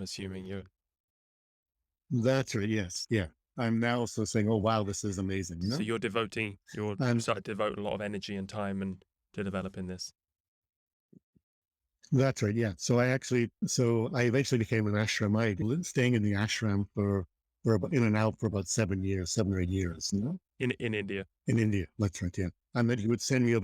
assuming you're. That's right. Yes. Yeah. I'm now also saying, oh wow, this is amazing. So you're starting to devote a lot of energy and time to developing this. That's right. Yeah. So I eventually became an ashram. I was staying in the ashram for about in and out for about 7 or 8 years. In India. In India. That's right. Yeah. And then he would send me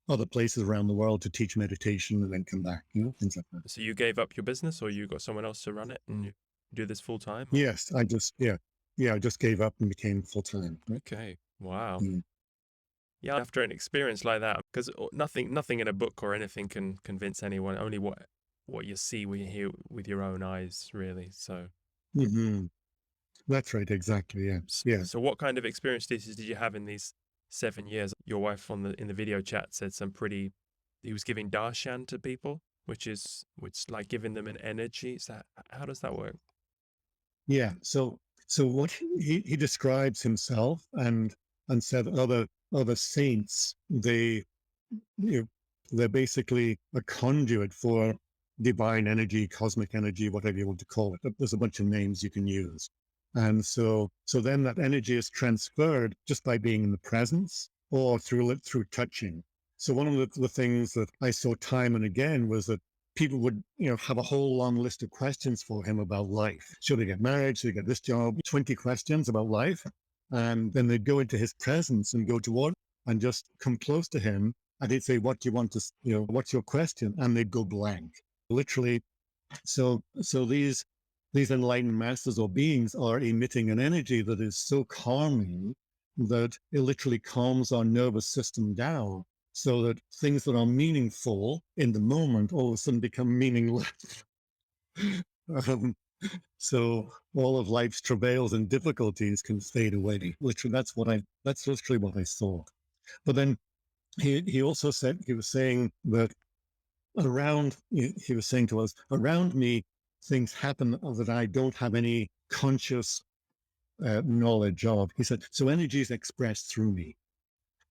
other places around the world to teach meditation and then come back, things like that. So you gave up your business, or you got someone else to run it and you do this full time? Yes, I just gave up and became full time. Right? Okay. Wow. Yeah. After an experience like that, because nothing in a book or anything can convince anyone. Only what you see, what you hear with your own eyes, really. So. Mm-hmm. That's right. Exactly. Yeah. Yeah. So what kind of experiences did you have in these 7 years? Your wife in the video chat said he was giving darshan to people, which like giving them an energy. How does that work? Yeah. So what he describes himself and said other saints, they're basically a conduit for divine energy, cosmic energy, whatever you want to call it. There's a bunch of names you can use. And so then that energy is transferred just by being in the presence or through touching. So one of the things that I saw time and again was that people would, have a whole long list of questions for him about life. Should I get married? Should I get this job? 20 questions about life. And then they'd go into his presence and go toward and just come close to him. And he'd say, what do you want to, what's your question? And they'd go blank. literally, so these enlightened masters or beings are emitting an energy that is so calming that it literally calms our nervous system down, so that things that are meaningful in the moment all of a sudden become meaningless. um, so all of life's travails and difficulties can fade away. Literally, that's literally what I saw. But then he also said, he was saying that he was saying to us, around me, things happen that I don't have any conscious knowledge of. He said, so energy is expressed through me.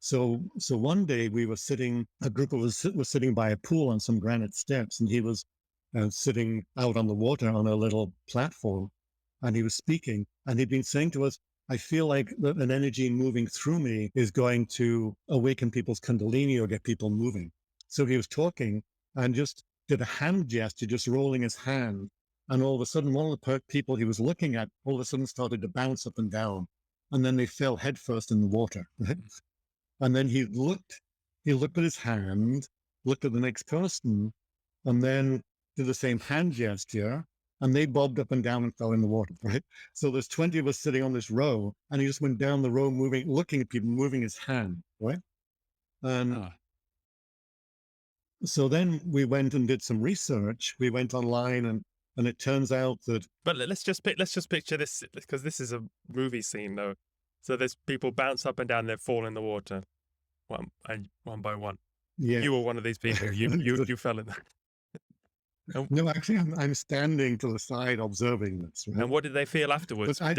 So one day we were sitting, a group of us was sitting by a pool on some granite steps, and he was sitting out on the water on a little platform, and he was speaking, and he'd been saying to us, I feel like an energy moving through me is going to awaken people's kundalini or get people moving. So he was talking and just did a hand gesture, just rolling his hand. And all of a sudden, one of the people he was looking at all of a sudden started to bounce up and down. And then they fell headfirst in the water. And then he looked at his hand, looked at the next person, and then did the same hand gesture, and they bobbed up and down and fell in the water, right? So there's 20 of us sitting on this row, and he just went down the row, looking at people, moving his hand, right? And so then we went and did some research. We went online, and it turns out that. But let's just picture this, because this is a movie scene, though. So there's people bounce up and down, they fall in the water, one by one. Yeah, you were one of these people. You fell in there. No, actually, I'm standing to the side observing this. Right? And what did they feel afterwards? Did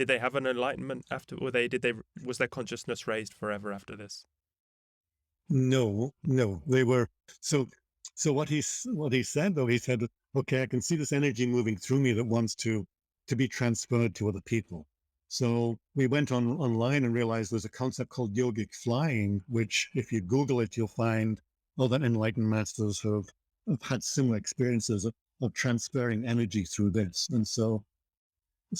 they have an enlightenment after? Was their consciousness raised forever after this? No, they were. So what he said, though, he said, okay, I can see this energy moving through me that wants to be transferred to other people. So we went online and realized there's a concept called yogic flying, which if you Google it, you'll find other enlightened masters have had similar experiences of transferring energy through this. And so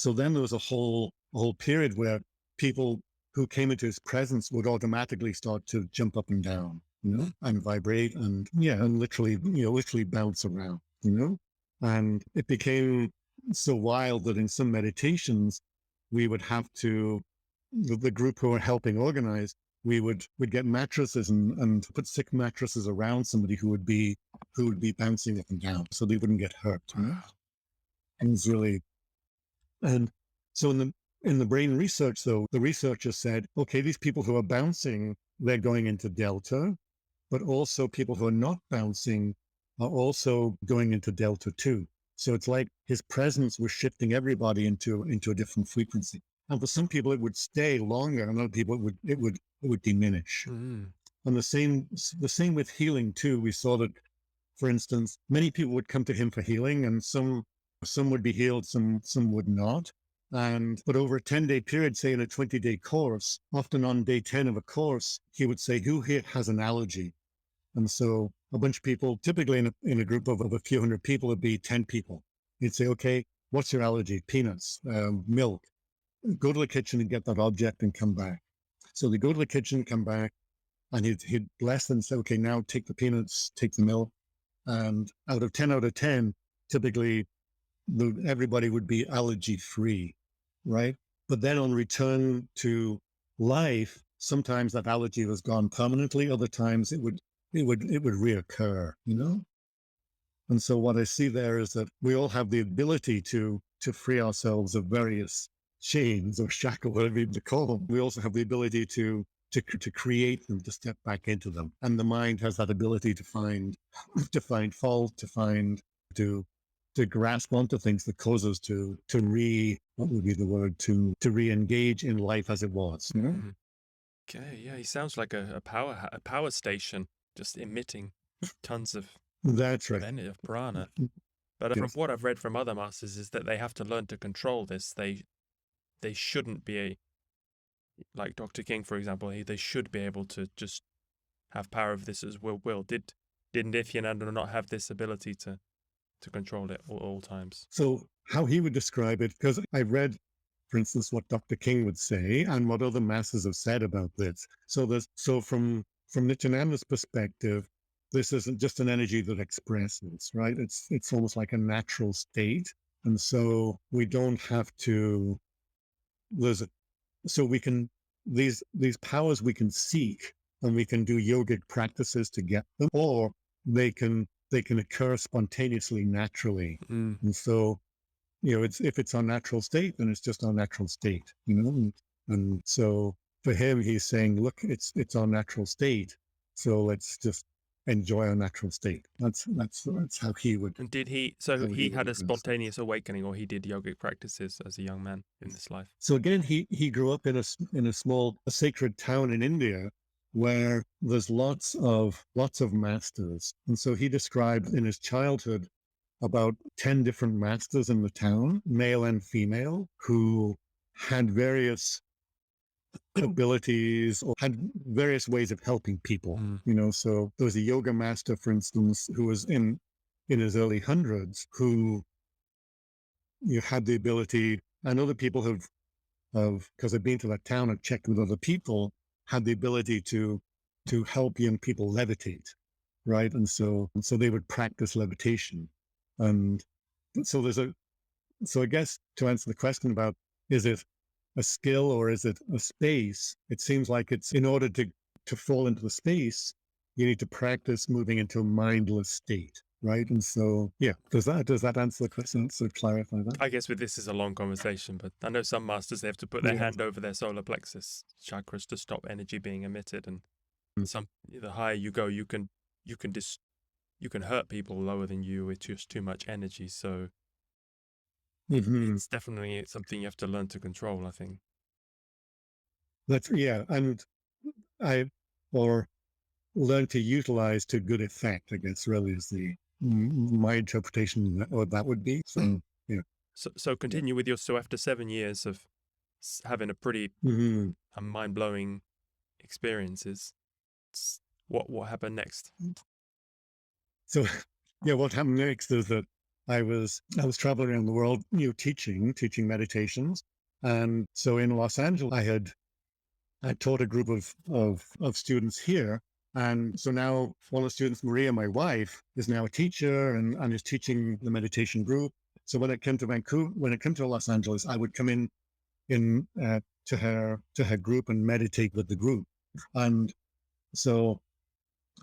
then there was a whole period where people who came into his presence would automatically start to jump up and down, and vibrate and literally bounce around, and it became so wild that in some meditations we would have to, the group who were helping organize, we'd get mattresses and put 6 mattresses around somebody who would be bouncing up and down so they wouldn't get hurt. And it was really, and so in the brain research, though, the researchers said, okay, these people who are bouncing, they're going into delta, but also people who are not bouncing are also going into delta too. So it's like his presence was shifting everybody into a different frequency. And for some people, it would stay longer, and other people it would diminish. And the same with healing too. We saw that, for instance, many people would come to him for healing, and some would be healed, some would not. But over a 10-day period, say in a 20-day course, often on day 10 of a course, he would say, who here has an allergy? And so a bunch of people, typically in a group of a few hundred people, it'd be 10 people. He'd say, okay, what's your allergy? Peanuts, milk. Go to the kitchen and get that object and come back. So they go to the kitchen, come back, and he'd bless them and say, okay, now take the peanuts, take the milk. And out of 10, typically everybody would be allergy free, right? But then on return to life, sometimes that allergy was gone permanently. Other times it would reoccur, And so what I see there is that we all have the ability to free ourselves of various chains or shackles, whatever you call them. We also have the ability to create them, to step back into them. And the mind has that ability to find fault, to grasp onto things that cause us to re-engage in life as it was. Okay, yeah, he sounds like a power station, just emitting tons of that's right, of prana. But from what I've read from other masters is that they have to learn to control this. They shouldn't be like Dr. King, for example. They should be able to just have power of this as will. Did Nithyananda not have this ability to control it all times? So how he would describe it, because I've read, for instance, what Dr. King would say and what other masters have said about this. So from Nithyananda's perspective, this isn't just an energy that expresses, right? It's almost like a natural state. And so we don't have to, so we can, these powers we can seek, and we can do yogic practices to get them, or they can occur spontaneously, naturally. And so, if it's our natural state, then it's just our natural state, and so for him, he's saying, look, it's our natural state, so let's just enjoy our natural state. That's how he would. And did he? So he had a spontaneous awakening, or he did yogic practices as a young man in this life? So again, he grew up in a small sacred town in India, where there's lots of masters, and so he described in his childhood about 10 different masters in the town, male and female, who had various abilities or had various ways of helping people. So there was a yoga master, for instance, who was in his early hundreds, who had the ability, and other people have, because I've been to that town and checked with other people, had the ability to help young people levitate, right? And so they would practice levitation. And so I guess to answer the question about, is it a skill or is it a space? It seems like it's, in order to fall into the space, you need to practice moving into a mindless state, right? And so, yeah, does that answer the question? So clarify that? I guess with this is a long conversation, but I know some masters, they have to put their hand over their solar plexus chakras to stop energy being emitted. And the higher you go, you can hurt people lower than you with just too much energy. So it's definitely something you have to learn to control, I think. And or learn to utilize to good effect, I guess, really is my interpretation of what that would be. So, yeah. So continue with so after 7 years of having a pretty mind-blowing experiences, what happened next? So, what happened next is that I was traveling around the world, teaching meditations. And so in Los Angeles, I taught a group of students here. And so now one of the students, Maria, my wife, is now a teacher and is teaching the meditation group. So when it came to Los Angeles, I would come in to her group and meditate with the group. And so,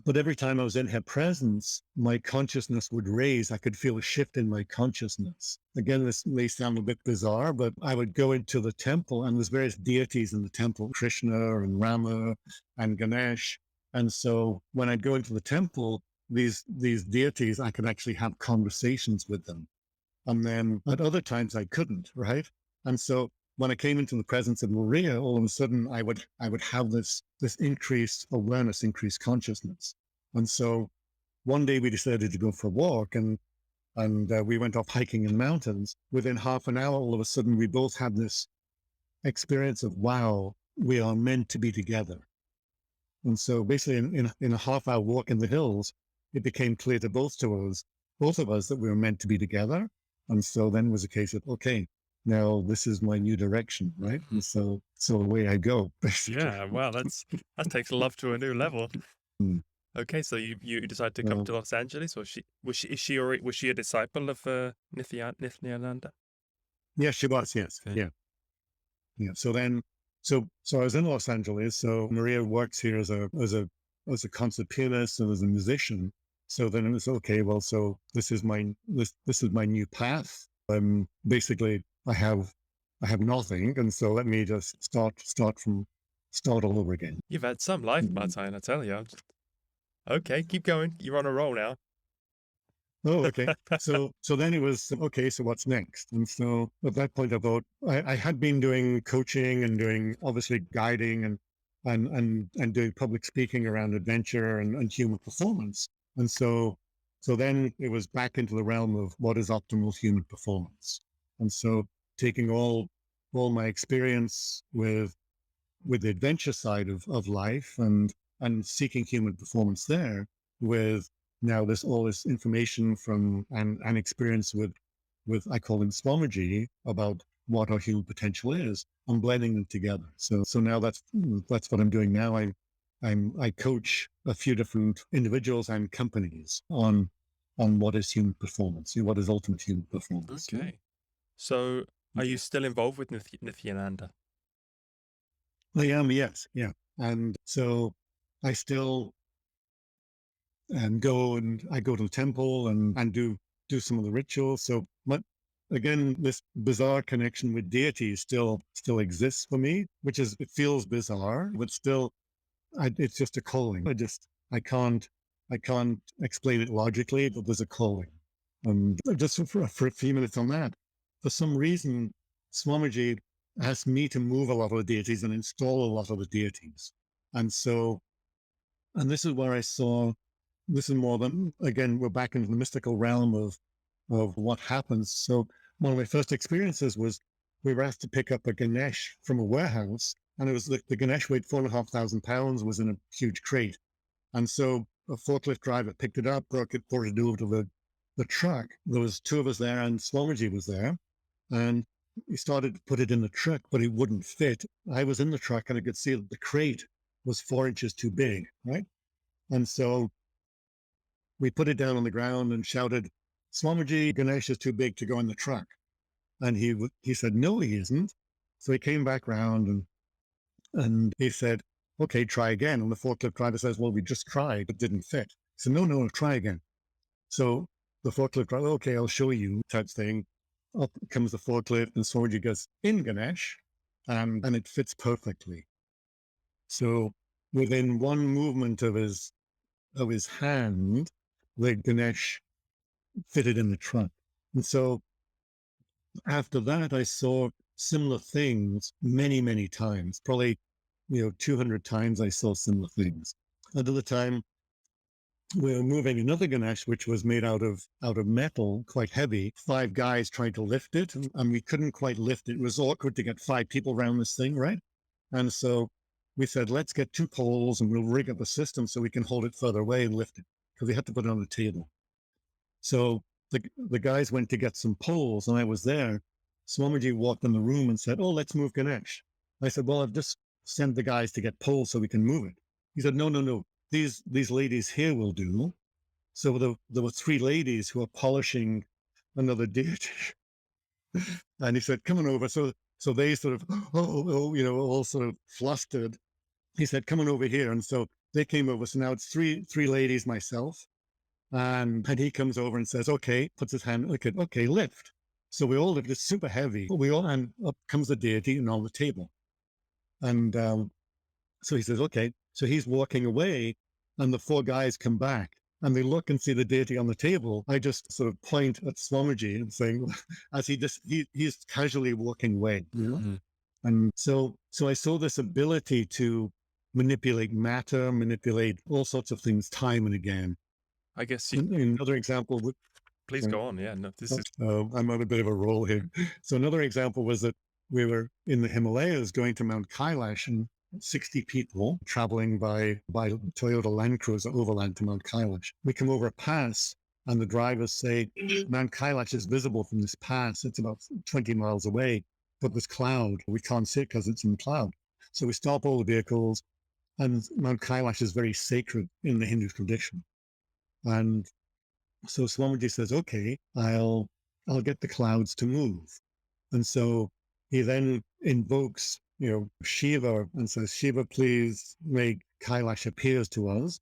but every time I was in her presence, my consciousness would raise. I could feel a shift in my consciousness. Again, this may sound a bit bizarre, but I would go into the temple, and there's various deities in the temple, Krishna and Rama and Ganesh. And so when I'd go into the temple, these deities, I could actually have conversations with them. And then at other times I couldn't, right? And so when I came into the presence of Maria, all of a sudden I would have this increased awareness, increased consciousness. And so one day we decided to go for a walk, and we went off hiking in the mountains. Within half an hour, all of a sudden we both had this experience of, wow, we are meant to be together. And so basically in a half-hour walk in the hills, it became clear to both of us that we were meant to be together. And so then it was a case of, okay, now this is my new direction, right? And so away I go, basically. Yeah, wow, that takes love to a new level. Okay, so you decided to come to Los Angeles, or was she a disciple of Nithyananda? Yeah, she was. Yes, okay. Yeah. So I was in Los Angeles. So Maria works here as a concert pianist and as a musician. So then it was okay. Well, so this is my new path. Basically I have nothing, and so let me just start all over again. You've had some life, Martijn, I tell you. Okay, keep going. You're on a roll now. Oh, okay. So then it was, okay, so what's next? And so at that point I thought, I had been doing coaching and doing obviously guiding and doing public speaking around adventure and human performance. And so then it was back into the realm of what is optimal human performance. And so taking all my experience with the adventure side of life and seeking human performance there, with now there's all this information from and experience with I call them Swamiji, about what our human potential is, and blending them together. So now that's what I'm doing now. I coach a few different individuals and companies on what is human performance, what is ultimate human performance. Okay. So are you still involved with Nithyananda? I am, yes, yeah. And so I still go to the temple and do some of the rituals. So again, this bizarre connection with deity still exists for me, it feels bizarre, but still, it's just a calling. I can't explain it logically, but there's a calling. And just for a few minutes on that, for some reason, Swamiji asked me to move a lot of the deities and install a lot of the deities. And so, and this is where I saw, this is more than, again, we're back into the mystical realm of what happens. So one of my first experiences was we were asked to pick up a Ganesh from a warehouse, and it was the Ganesh weighed 4,500 pounds, was in a huge crate. And so a forklift driver picked it up, brought it over to the truck. There was two of us there, and Swamiji was there. And he started to put it in the truck, but it wouldn't fit. I was in the truck, and I could see that the crate was 4 inches too big, right? And so we put it down on the ground and shouted, "Swamiji, Ganesh is too big to go in the truck." And he said, "No, he isn't." So he came back round and he said, "Okay, try again." And the forklift driver says, "Well, we just tried, it didn't fit." He said, "No, try again." So the forklift driver, "Okay, I'll show you," type thing. Up comes the forklift, and Swamiji goes in Ganesh, and it fits perfectly. So within one movement of his hand, the Ganesh fitted in the trunk. And so after that, I saw similar things many, many times, probably, 200 times I saw similar things. Another time, we were moving another Ganesh, which was made out of metal, quite heavy. 5 guys tried to lift it, and we couldn't quite lift it. It was awkward to get 5 people around this thing, right? And so we said, let's get 2 poles and we'll rig up a system so we can hold it further away and lift it, because we had to put it on the table. So the guys went to get some poles, and I was there. Swamiji walked in the room and said, "Oh, let's move Ganesh." I said, "Well, I've just sent the guys to get poles so we can move it." He said, No. These ladies here will do." So there were 3 ladies who were polishing another deity. And he said, "Come on over." So they sort of, all sort of flustered. He said, "Come on over here." And so they came over. So now it's three ladies, myself. And he comes over and says, "Okay," puts his hand, okay, lift. So we all lift. It's super heavy. And up comes the deity and on the table. And so he says, "Okay." So he's walking away, and the 4 guys come back, and they look and see the deity on the table. I just sort of point at Swamiji and saying, as he's casually walking away, Mm-hmm. And so I saw this ability to manipulate matter, manipulate all sorts of things time and again. I guess Another example would, please go on. Yeah, no, this is I'm on a bit of a roll here. So another example was that we were in the Himalayas going to Mount Kailash, and 60 people traveling by Toyota Land Cruiser overland to Mount Kailash. We come over a pass, and the drivers say, "Mount Kailash is visible from this pass. It's about 20 miles away, but there's cloud. We can't see it because it's in cloud." So we stop all the vehicles, and Mount Kailash is very sacred in the Hindu tradition. And so Swamiji says, "Okay, I'll get the clouds to move." And so he then invokes, Shiva, and says, "Shiva, please make Kailash appear to us."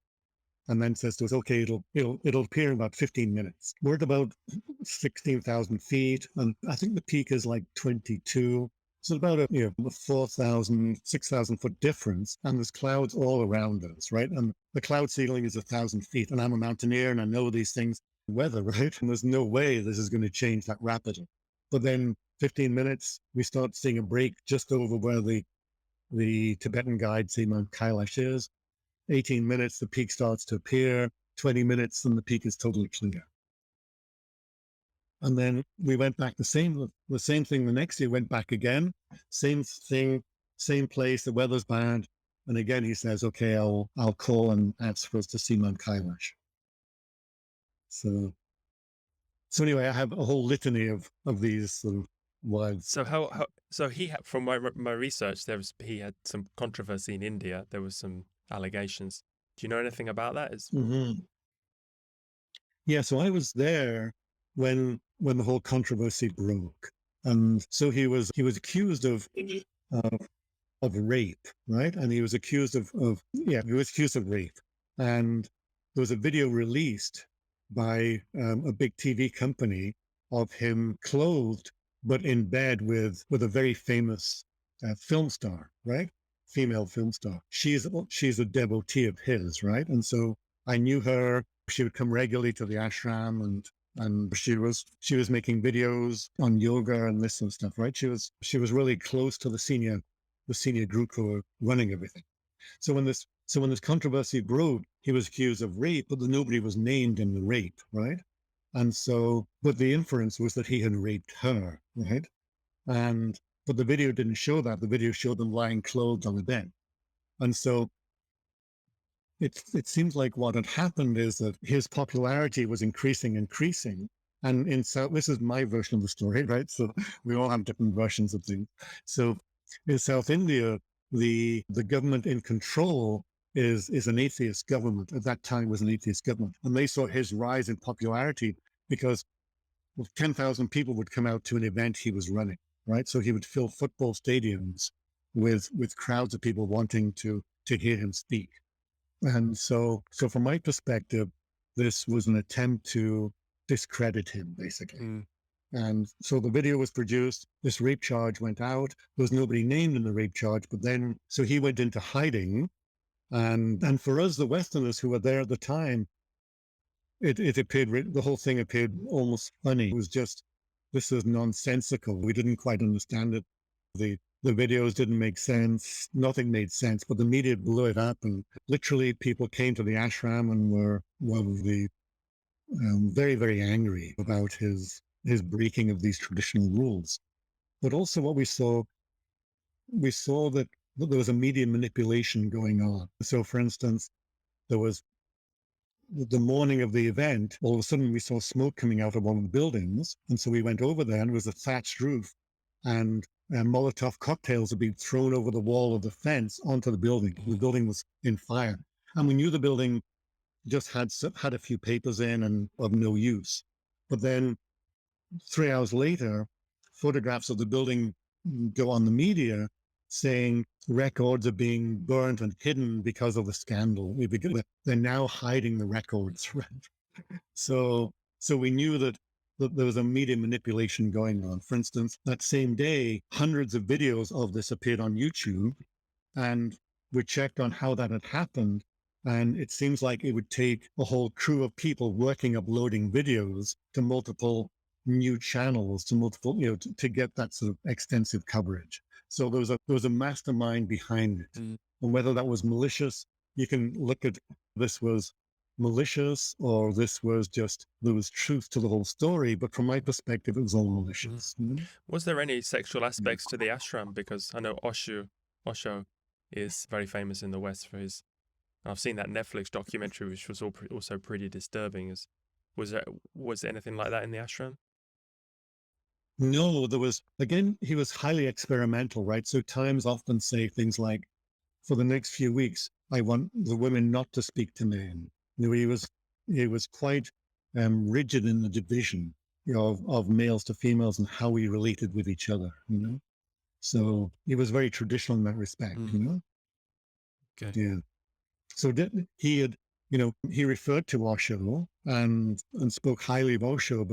And then says to us, "Okay, it'll appear in about 15 minutes. We're at about 16,000 feet, and I think the peak is like 22. So about a 4,000, 6,000 foot difference, and there's clouds all around us, right? And the cloud ceiling is 1,000 feet, and I'm a mountaineer, and I know these things, weather, right? And there's no way this is going to change that rapidly. But then 15 minutes, we start seeing a break just over where the Tibetan guides say Mount Kailash is. 18 minutes, the peak starts to appear. 20 minutes, and the peak is totally clear. And then we went back the same thing the next year, went back again, same thing, same place, the weather's bad. And again, he says, "Okay, I'll call and ask for us to see Mount Kailash." So anyway, I have a whole litany of these sort of words. So he had, from my research, he had some controversy in India. There was some allegations. Do you know anything about that? Yeah, so I was there when the whole controversy broke, and so he was accused of rape, right? And he was accused of rape, and there was a video released by a big TV company of him clothed but in bed with a very famous film star, right? Female film star. She's a devotee of his, right? And so I knew her. She would come regularly to the ashram, and she was making videos on yoga and this sort of stuff, right? She was really close to the senior group who were running everything. So when this controversy brewed, he was accused of rape, but nobody was named in the rape, right? And so, but the inference was that he had raped her, right? But the video didn't show that. The video showed them lying clothed on the bed. And so it seems like what had happened is that his popularity was increasing. And this is my version of the story, right? So we all have different versions of things. So in South India, the government in control is an atheist government. At that time was an atheist government. And they saw his rise in popularity because 10,000 people would come out to an event he was running, right? So he would fill football stadiums with crowds of people wanting to hear him speak. And so from my perspective, this was an attempt to discredit him, basically. And so the video was produced, this rape charge went out, there was nobody named in the rape charge, but then, so he went into hiding. And for us, the Westerners who were there at the time, it appeared, the whole thing appeared almost funny. It was just, this is nonsensical. We didn't quite understand it. The videos didn't make sense. Nothing made sense, but the media blew it up, and literally people came to the ashram and were very, very angry about his breaking of these traditional rules. But also what we saw that there was a media manipulation going on. So for instance, there was the morning of the event, all of a sudden we saw smoke coming out of one of the buildings. And so we went over there, and it was a thatched roof, and Molotov cocktails had been thrown over the wall of the fence onto the building. The building was in fire. And we knew the building just had a few papers in and of no use. But then 3 hours later, photographs of the building go on the media saying records are being burnt and hidden because of the scandal. They're now hiding the records. Right? So we knew that there was a media manipulation going on. For instance, that same day, hundreds of videos of this appeared on YouTube, and we checked on how that had happened. And it seems like it would take a whole crew of people working, uploading videos to multiple new channels, to get that sort of extensive coverage. So there was a mastermind behind it. And whether that was malicious, you can look at this was malicious or this was just, there was truth to the whole story. But from my perspective, it was all malicious. Was there any sexual aspects to the ashram? Because I know Osho is very famous in the West for his, I've seen that Netflix documentary, which was also pretty disturbing. Was there anything like that in the ashram? No, there was, again, he was highly experimental, right? So Times often say things like, for the next few weeks, I want the women not to speak to men. He was quite rigid in the division of males to females and how we related with each other, So he was very traditional in that respect, Okay. Yeah. So he had, he referred to Osho and spoke highly of Osho,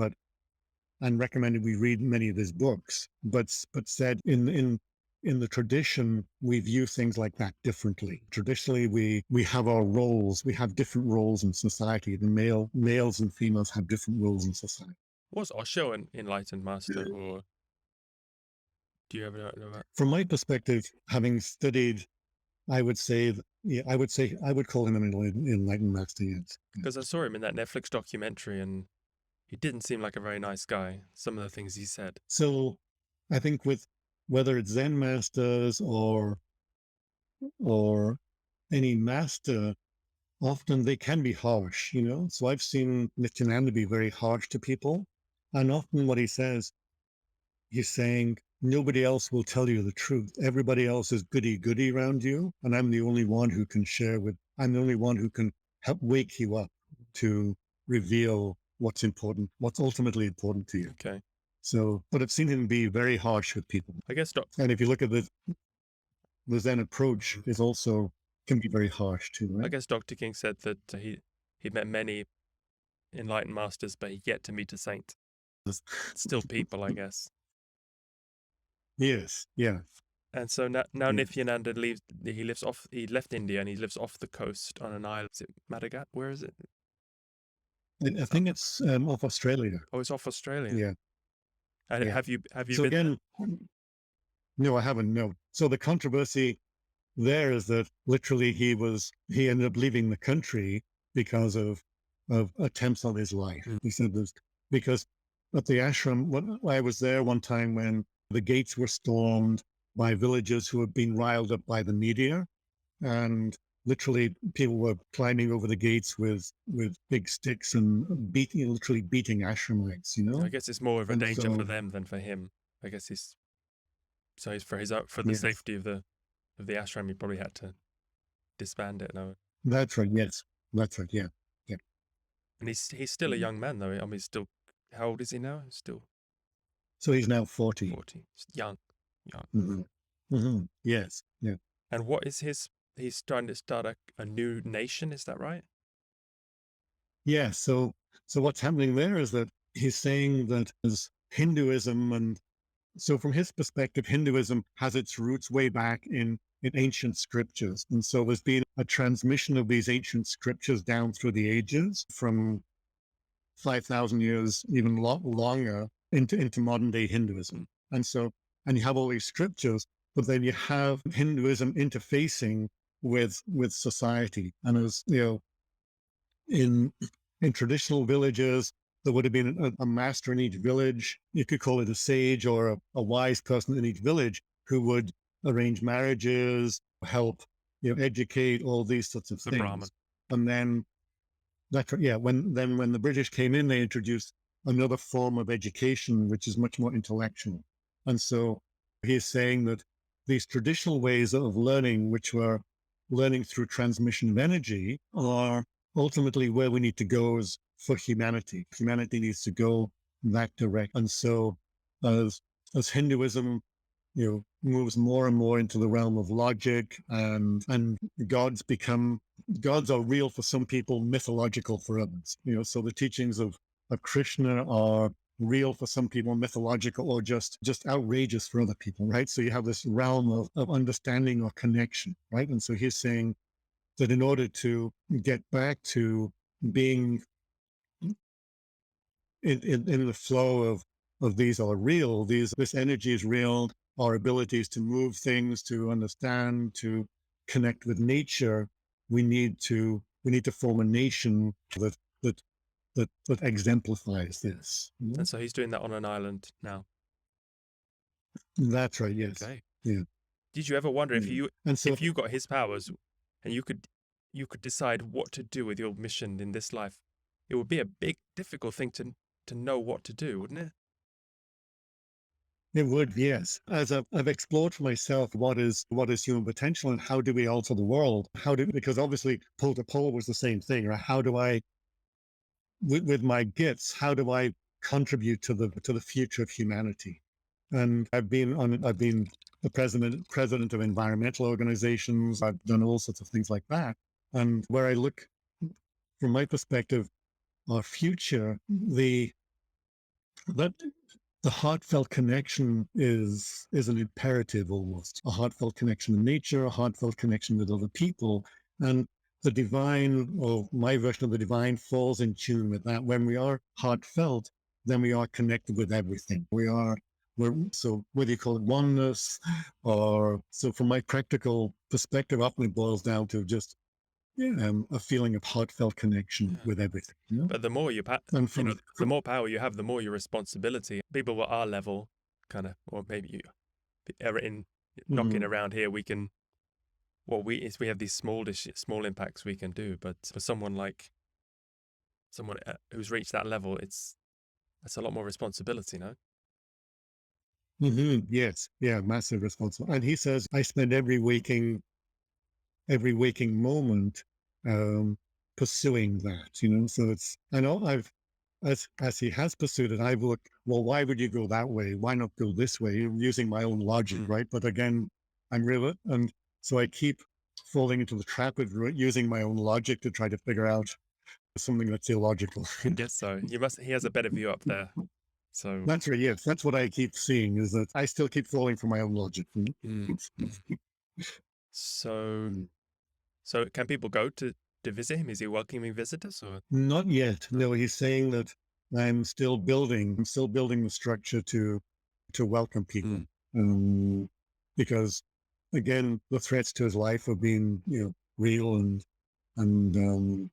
and recommended we read many of his books, but said in the tradition, we view things like that differently. Traditionally, we have our roles. We have different roles in society. The males and females have different roles in society. Was Osho an enlightened master, or do you ever know that? From my perspective, having studied, I would call him an enlightened master. Yes. Because I saw him in that Netflix documentary, and he didn't seem like a very nice guy, some of the things he said. So I think with whether it's Zen masters or any master, often they can be harsh, So I've seen Nithyananda be very harsh to people. And often what he says, he's saying, nobody else will tell you the truth. Everybody else is goody-goody around you, and I'm the only one who can I'm the only one who can help wake you up to reveal what's important, what's ultimately important to you. Okay. So, but I've seen him be very harsh with people. I guess And if you look at the Zen approach, is also can be very harsh too, right? I guess Dr. King said that he met many enlightened masters, but he yet to meet a saint. Still people, I guess. Yes, yeah. And so now Nithyananda he left India and he lives off the coast on an island. Is it Madagascar? Where is it? I think it's off Australia. Oh, it's off Australia. Yeah. And Yeah. have you So been again, no, I haven't. No. So the controversy there is that literally he ended up leaving the country because of attempts on his life. Mm. He said this because at the ashram, when I was there one time when the gates were stormed by villagers who had been riled up by the media, and literally people were climbing over the gates with big sticks and literally beating ashramites, you know. I guess it's more of a And danger so- for them than for him. I guess he's for the Yes. safety of the ashram, he probably had to disband it. No, That's right. Yes, that's right. Yeah. and he's still a young man though. I mean, he's still, how old is he now? He's still So he's now 40. 40. Young. Yes. Yeah. And what is he's trying to start a new nation, is that right? Yeah. So what's happening there is that he's saying that as Hinduism, and so from his perspective, Hinduism has its roots way back in ancient scriptures. And so there's been a transmission of these ancient scriptures down through the ages from 5,000 years, even longer, into modern day Hinduism. And you have all these scriptures, but then you have Hinduism interfacing with society. And as you know, in traditional villages, there would have been a master in each village. You could call it a sage or a wise person in each village who would arrange marriages, help, educate, all these sorts of The things. Brahmin. And then when the British came in, they introduced another form of education, which is much more intellectual. And so he's saying that these traditional ways of learning, which were learning through transmission of energy, are ultimately where we need to go as for humanity. Humanity needs to go that direct. And so as Hinduism, moves more and more into the realm of logic, and gods are real for some people, mythological for others. So the teachings of Krishna are real for some people, mythological, or just outrageous for other people, right? So you have this realm of understanding or connection, right? And so he's saying that in order to get back to being in the flow of these are real, this energy is real, our abilities to move things, to understand, to connect with nature, we need to form a nation that exemplifies this. And so he's doing that on an island now. That's right. Yes. Okay. Yeah. Did you ever wonder if you And so if you got his powers and you could decide what to do with your mission in this life, it would be a big, difficult thing to know what to do, wouldn't it? it would, yes. As I've explored for myself what is human potential and how do we alter the world? Because obviously pole to pole was the same thing, right? How do I, with my gifts, how do I contribute to the future of humanity? And I've been the president of environmental organizations. I've done all sorts of things like that. And where I look, from my perspective, our future, the heartfelt connection is an imperative, almost a heartfelt connection with nature, a heartfelt connection with other people, and the divine, or my version of the divine, falls in tune with that. When we are heartfelt, then we are connected with everything. So whether you call it oneness, or so from my practical perspective, often it boils down to just a feeling of heartfelt connection with everything. But the more the more power you have, the more your responsibility. People at our level, kind of, or maybe you are in knocking around here, we have these small impacts we can do. But for someone who's reached that level, that's a lot more responsibility, no? Yes, yeah, massive responsibility. And he says, I spend every waking moment pursuing that, you know. So it's, I know I've, as he has pursued it, I've looked, well, why would you go that way? Why not go this way? Using my own logic, right? But again, I'm real, and so I keep falling into the trap of using my own logic to try to figure out something that's illogical. I guess so. He has a better view up there. So That's right. Yes, that's what I keep seeing, is that I still keep falling for my own logic. so so can people go to visit him? Is he welcoming visitors or? Not yet. No, he's saying that I'm still building the structure to welcome people. Because again, the threats to his life have been, you know, real, and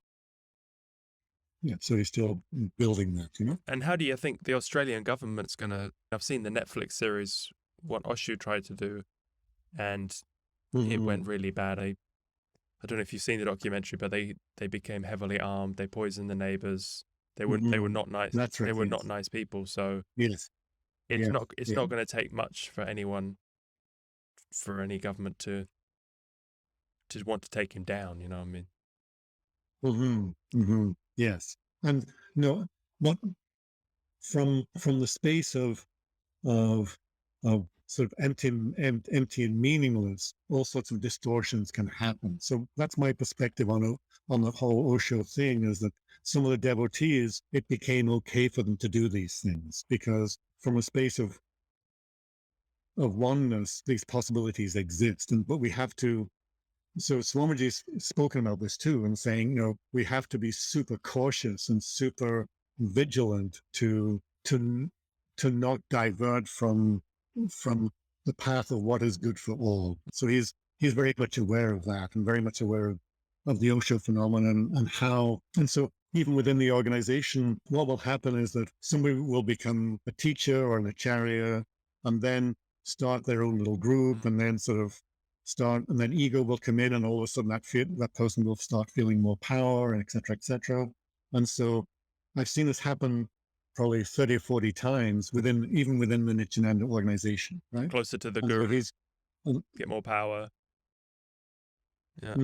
yeah, so he's still building that, you know. And how do you think the Australian government's gonna? I've seen the Netflix series what Oshu tried to do, and it went really bad. I don't know if you've seen the documentary, but they became heavily armed. They poisoned the neighbors. They were not nice. That's right. They were not nice people. So Yes, it's not going to take much for any government to want to take him down. You know what I mean? Yes, and no, what from the space of sort of empty and meaningless, all sorts of distortions can happen. So that's my perspective on the whole Osho thing, is that some of the devotees, it became okay for them to do these things, because from a space of oneness, these possibilities exist. But we have to, so Swamiji's spoken about this too, and saying, you know, we have to be super cautious and super vigilant to not divert from the path of what is good for all. So he's very much aware of that, and very much aware of the Osho phenomenon, and how, and so even within the organization, what will happen is that somebody will become a teacher or an acharya, and then start their own little group, and then sort of start, and then ego will come in, and all of a sudden that person will start feeling more power, and et cetera, et cetera. And so I've seen this happen probably 30 or 40 times even within the Nithyananda organization, right? Closer to the And guru, so get more power. Yeah.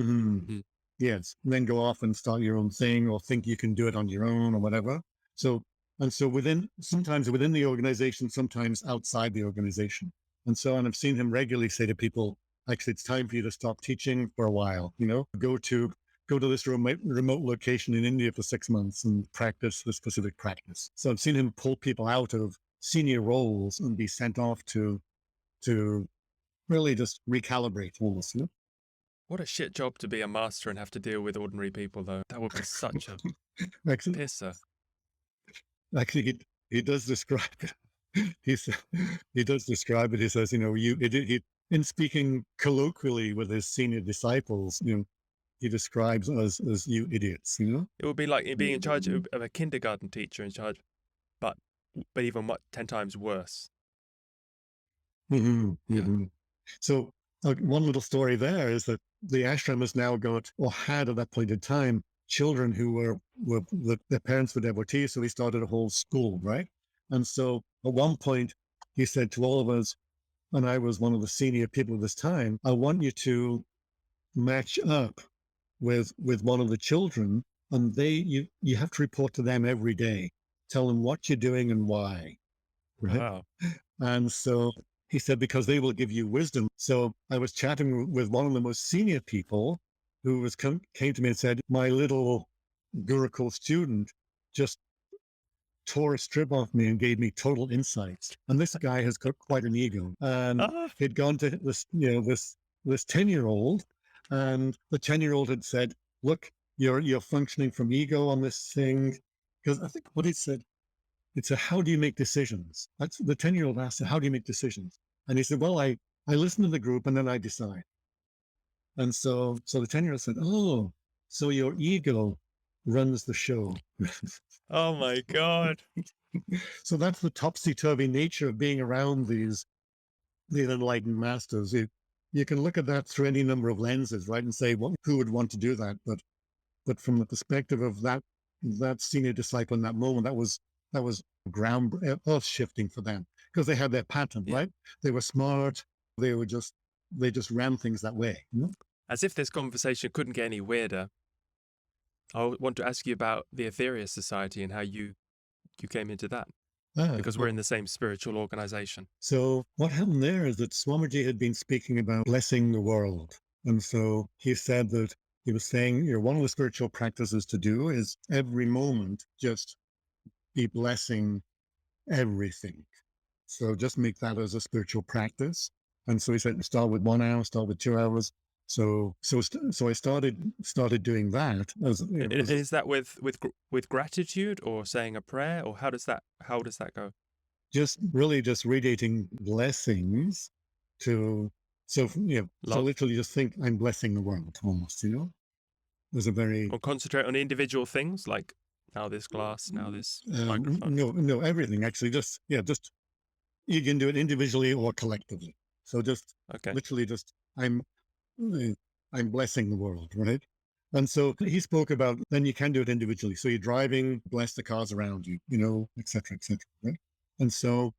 Yes, and then go off and start your own thing, or think you can do it on your own, or whatever. So sometimes within the organization, sometimes outside the organization. And I've seen him regularly say to people, actually, it's time for you to stop teaching for a while, you know, go to this remote location in India for 6 months and practice this specific practice. So I've seen him pull people out of senior roles and be sent off to really just recalibrate all this, you know? What a shit job to be a master and have to deal with ordinary people, though. That would be such a pisser. Actually, he does describe it. He does describe it. He says, you know, in speaking colloquially with his senior disciples, you know, he describes us as you idiots, you know? It would be like being in charge of a kindergarten teacher in charge, but even 10 times worse. So one little story there is that the ashram has now got, or had at that point in time, children who their parents were devotees, so he started a whole school, right? And so at one point he said to all of us, and I was one of the senior people at this time, I want you to match up with one of the children, and you have to report to them every day, tell them what you're doing and why, right? Wow. And so he said, because they will give you wisdom. So I was chatting with one of the most senior people, who came to me and said, my little Gurukul student just tore a strip off me and gave me total insights. And this guy has got quite an ego. And he'd gone to this 10-year-old, and the 10-year-old had said, look, you're functioning from ego on this thing. Because I think what he said, it's how do you make decisions? That's the 10-year-old asked, how do you make decisions? And he said, well, I listen to the group and then I decide. And so the 10-year-old said, oh, so your ego runs the show. Oh my God. So that's the topsy-turvy nature of being around these enlightened masters. You can look at that through any number of lenses, right? And say, well, who would want to do that? But from the perspective of that senior disciple in that moment, that was ground earth shifting for them, because they had their pattern, Yeah. right? They were smart. They just ran things that way. As if this conversation couldn't get any weirder, I want to ask you about the Aetherius Society and how you came into that, because we're in the same spiritual organization. So what happened there is that Swamiji had been speaking about blessing the world. And so he said that he was saying, one of the spiritual practices to do is every moment just be blessing everything. So just make that as a spiritual practice. And so he said, start with 1 hour, start with 2 hours. So I started doing that. Is that with gratitude or saying a prayer, or how does that go? Just radiating blessings to so literally just think I'm blessing the world almost. There's a very or concentrate on individual things like now this glass, now this microphone. No, everything actually. Just you can do it individually or collectively. So just literally just I'm blessing the world, right? And so he spoke about then you can do it individually. So you're driving, bless the cars around you, et cetera, right? And so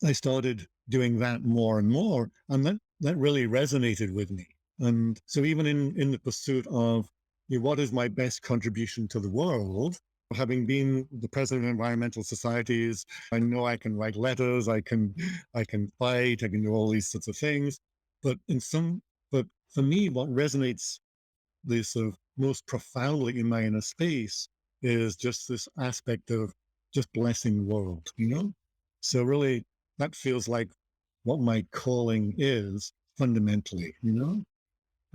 I started doing that more and more, and that really resonated with me. And so even in the pursuit of what is my best contribution to the world, having been the president of environmental societies, I know I can write letters, I can fight, I can do all these sorts of things. But for me, what resonates this sort of most profoundly in my inner space is just this aspect of just blessing the world, So really, that feels like what my calling is fundamentally,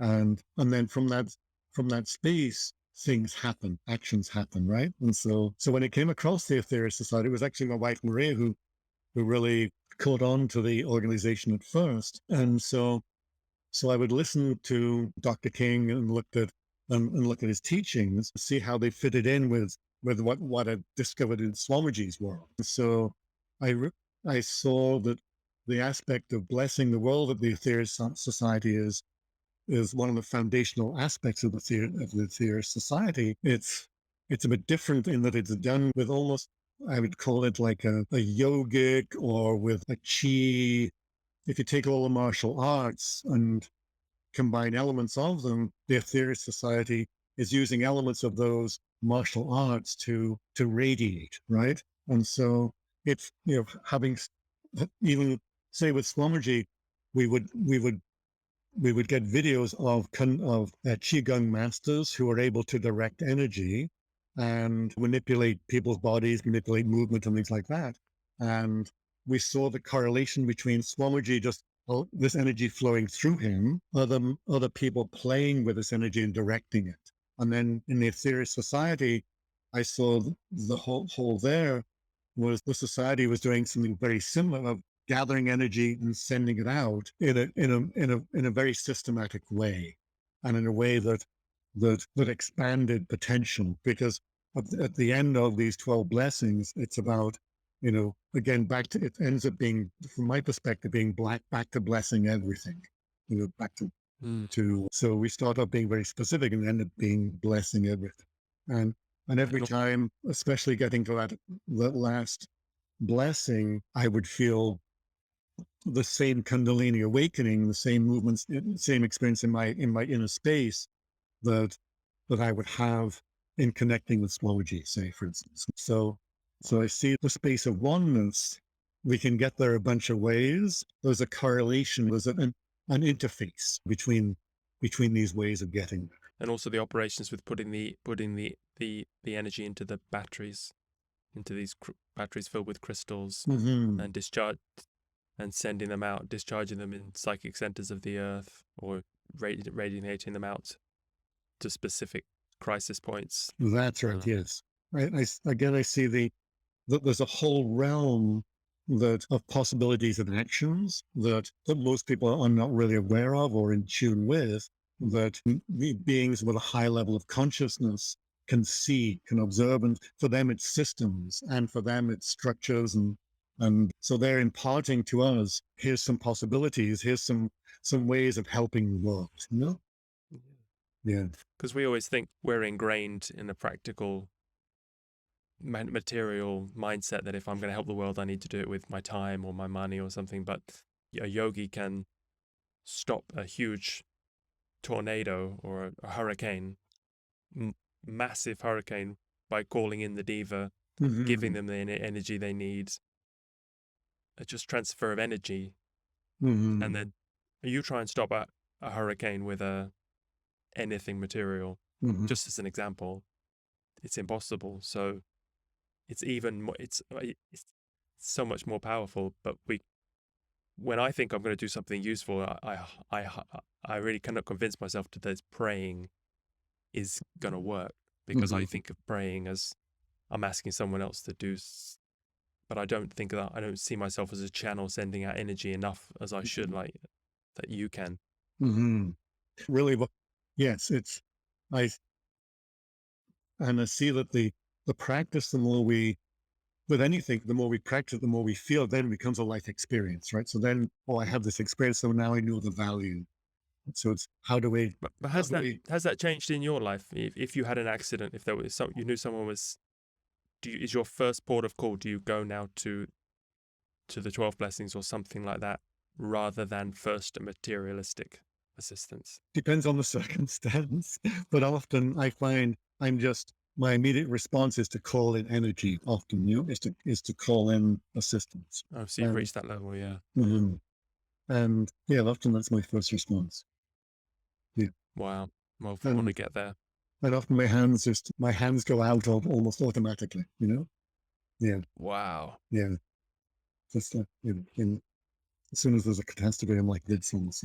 and then from that space, things happen, actions happen, right? And so when it came across the Aetherius Society, it was actually my wife Maria who really caught on to the organization at first, and so I would listen to Dr. King and look at his teachings, see how they fitted in with what I discovered in Swamiji's world. So I saw that the aspect of blessing the world that the Aetherius Society is one of the foundational aspects of the Aetherius Society. It's a bit different in that it's done with almost, I would call it like a yogic or with a chi. If you take all the martial arts and combine elements of them, the Aetherius Society is using elements of those martial arts to radiate, right? And so it's, having even say with Swamiji, we would get videos of Qigong masters who are able to direct energy and manipulate people's bodies, manipulate movement and things like that. And we saw the correlation between Swamiji just this energy flowing through him, other people playing with this energy and directing it. And then in the Aetherius Society, I saw the whole there was the society was doing something very similar of gathering energy and sending it out in a very systematic way, and in a way that expanded potential. Because at the end of these 12 blessings, it's about, again, it ends up being, from my perspective, being back to blessing everything, back to so we start off being very specific and end up being blessing everything. And every time, especially getting to that last blessing, I would feel the same Kundalini awakening, the same movements, same experience in my inner space that I would have in connecting with Swamiji, say, for instance. So I see the space of oneness. We can get there a bunch of ways. There's a correlation. There's an interface between these ways of getting there. And also the operations with putting the energy into the batteries, into these batteries filled with crystals, and discharge and sending them out, discharging them in psychic centers of the earth, or radiating them out to specific crisis points. That's right. Yes. I see that there's a whole realm of possibilities and actions that most people are not really aware of or in tune with, that beings with a high level of consciousness can see, can observe, and for them it's systems, and for them it's structures, and so they're imparting to us, here's some possibilities, here's some ways of helping the world, Yeah. Because we always think we're ingrained in a practical material mindset that if I'm going to help the world, I need to do it with my time or my money or something. But a yogi can stop a huge tornado or a hurricane, massive hurricane, by calling in the diva, giving them the energy they need, just transfer of energy. And then you try and stop a hurricane with anything material, just as an example. It's impossible. So it's even more, it's so much more powerful. But when I think I'm going to do something useful, I really cannot convince myself that praying is going to work, because I think of praying as I'm asking someone else to do, but I don't see myself as a channel sending out energy enough as I should, like that you can. Really, yes, I see that the practice, the more with anything, the more we practice, the more we feel, then it becomes a life experience, right? So then, I have this experience, so now I know the value. So it's how do we? But has that changed in your life? If you had an accident, if there was you knew someone was, is your first port of call? Do you go now to the 12 blessings or something like that, rather than first a materialistic assistance? Depends on the circumstance, but often I find my immediate response is to call in energy. Often, is to call in assistance. Oh, so you've reached that level, yeah. And yeah, often that's my first response. Yeah. Wow. Well, I want to get there. And often my hands go out almost automatically. Yeah. Wow. Yeah. Just as soon as there's a catastrophe, I'm like this almost.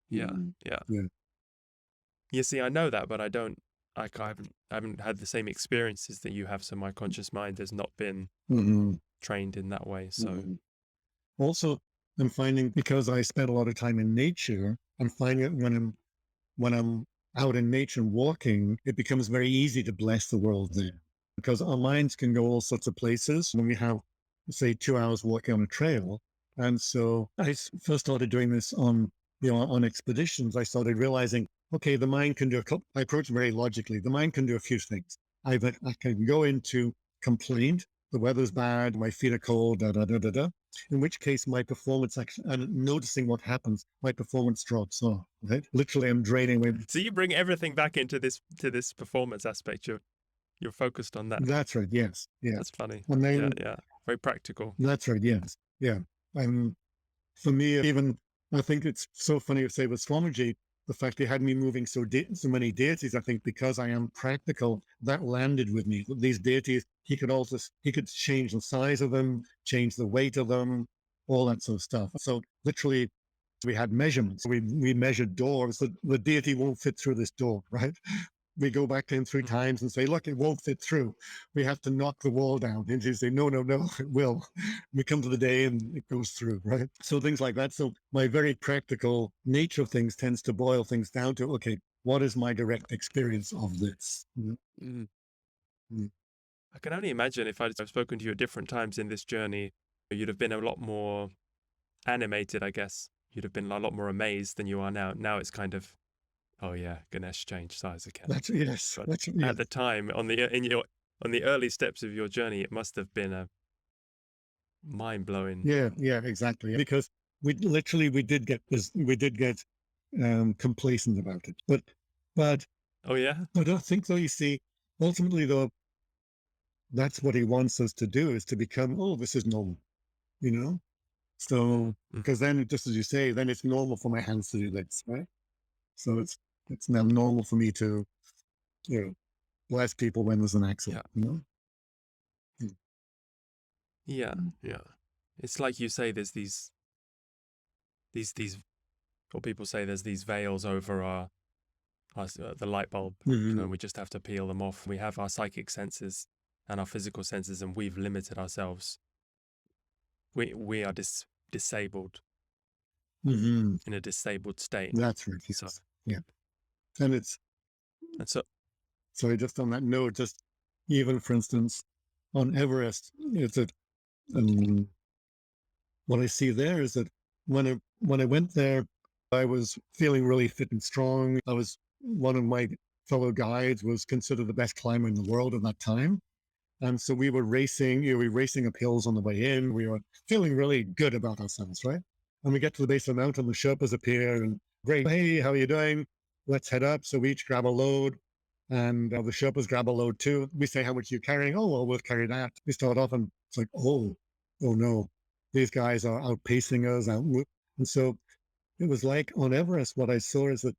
Yeah. You see, I know that, but I don't. I haven't had the same experiences that you have. So my conscious mind has not been trained in that way. So also, I'm finding, because I spent a lot of time in nature, I'm finding that when I'm out in nature and walking, it becomes very easy to bless the world there, because our minds can go all sorts of places when we have, say, 2 hours walking on a trail. And so I first started doing this on expeditions. I started realizing, okay, the mind can I approach it very logically. The mind can do a few things. I can go into complaint. The weather's bad, my feet are cold, in which case my performance, and noticing what happens, my performance drops off, right? Literally, I'm draining. So you bring everything back into this performance aspect. You're focused on that. That's right. Yes. Yeah. That's funny. And then, yeah. Very practical. That's right. Yes. Yeah. For me, even, I think it's so funny to say with Swamiji, the fact they had me moving so many deities, I think because I am practical, that landed with me. These deities, he could change the size of them, change the weight of them, all that sort of stuff. So literally, we had measurements. We measured doors. The deity won't fit through this door, right? We go back to him 3 times and say, look, it won't fit through. We have to knock the wall down. And he say, no, it will. We come to the day and it goes through, right? So things like that. So my very practical nature of things tends to boil things down to, okay, what is my direct experience of this? I can only imagine if I'd spoken to you at different times in this journey, you'd have been a lot more animated, I guess. You'd have been a lot more amazed than you are now. Now it's kind of, oh yeah, Ganesh changed size again. Yes. At the time, on the early steps of your journey, it must have been a mind-blowing. Yeah, exactly. Because we did get complacent about it. But oh yeah. I don't think though. You see, ultimately though, that's what he wants us to do, is to become, this is normal, So because then, just as you say, then it's normal for my hands to do this, right? So it's now normal for me to, bless people when there's an accident, Yeah. It's like you say, there's these, or people say there's these veils over the light bulb. We just have to peel them off. We have our psychic senses and our physical senses, and we've limited ourselves. We are disabled in a disabled state. That's right. So, yeah, and so. Sorry, just on that note, just even for instance, on Everest, what I see there is that when I went there, I was feeling really fit and strong. One of my fellow guides was considered the best climber in the world at that time. And so we were racing, we were racing up hills on the way in. We were feeling really good about ourselves, right? And we get to the base of the mountain, the Sherpas appear and great, hey, how are you doing? Let's head up. So we each grab a load, and the Sherpas grab a load too. We say, how much are you carrying? Oh, well, we'll carry that. We start off and it's like, oh no, these guys are outpacing us. And so it was like on Everest, what I saw is that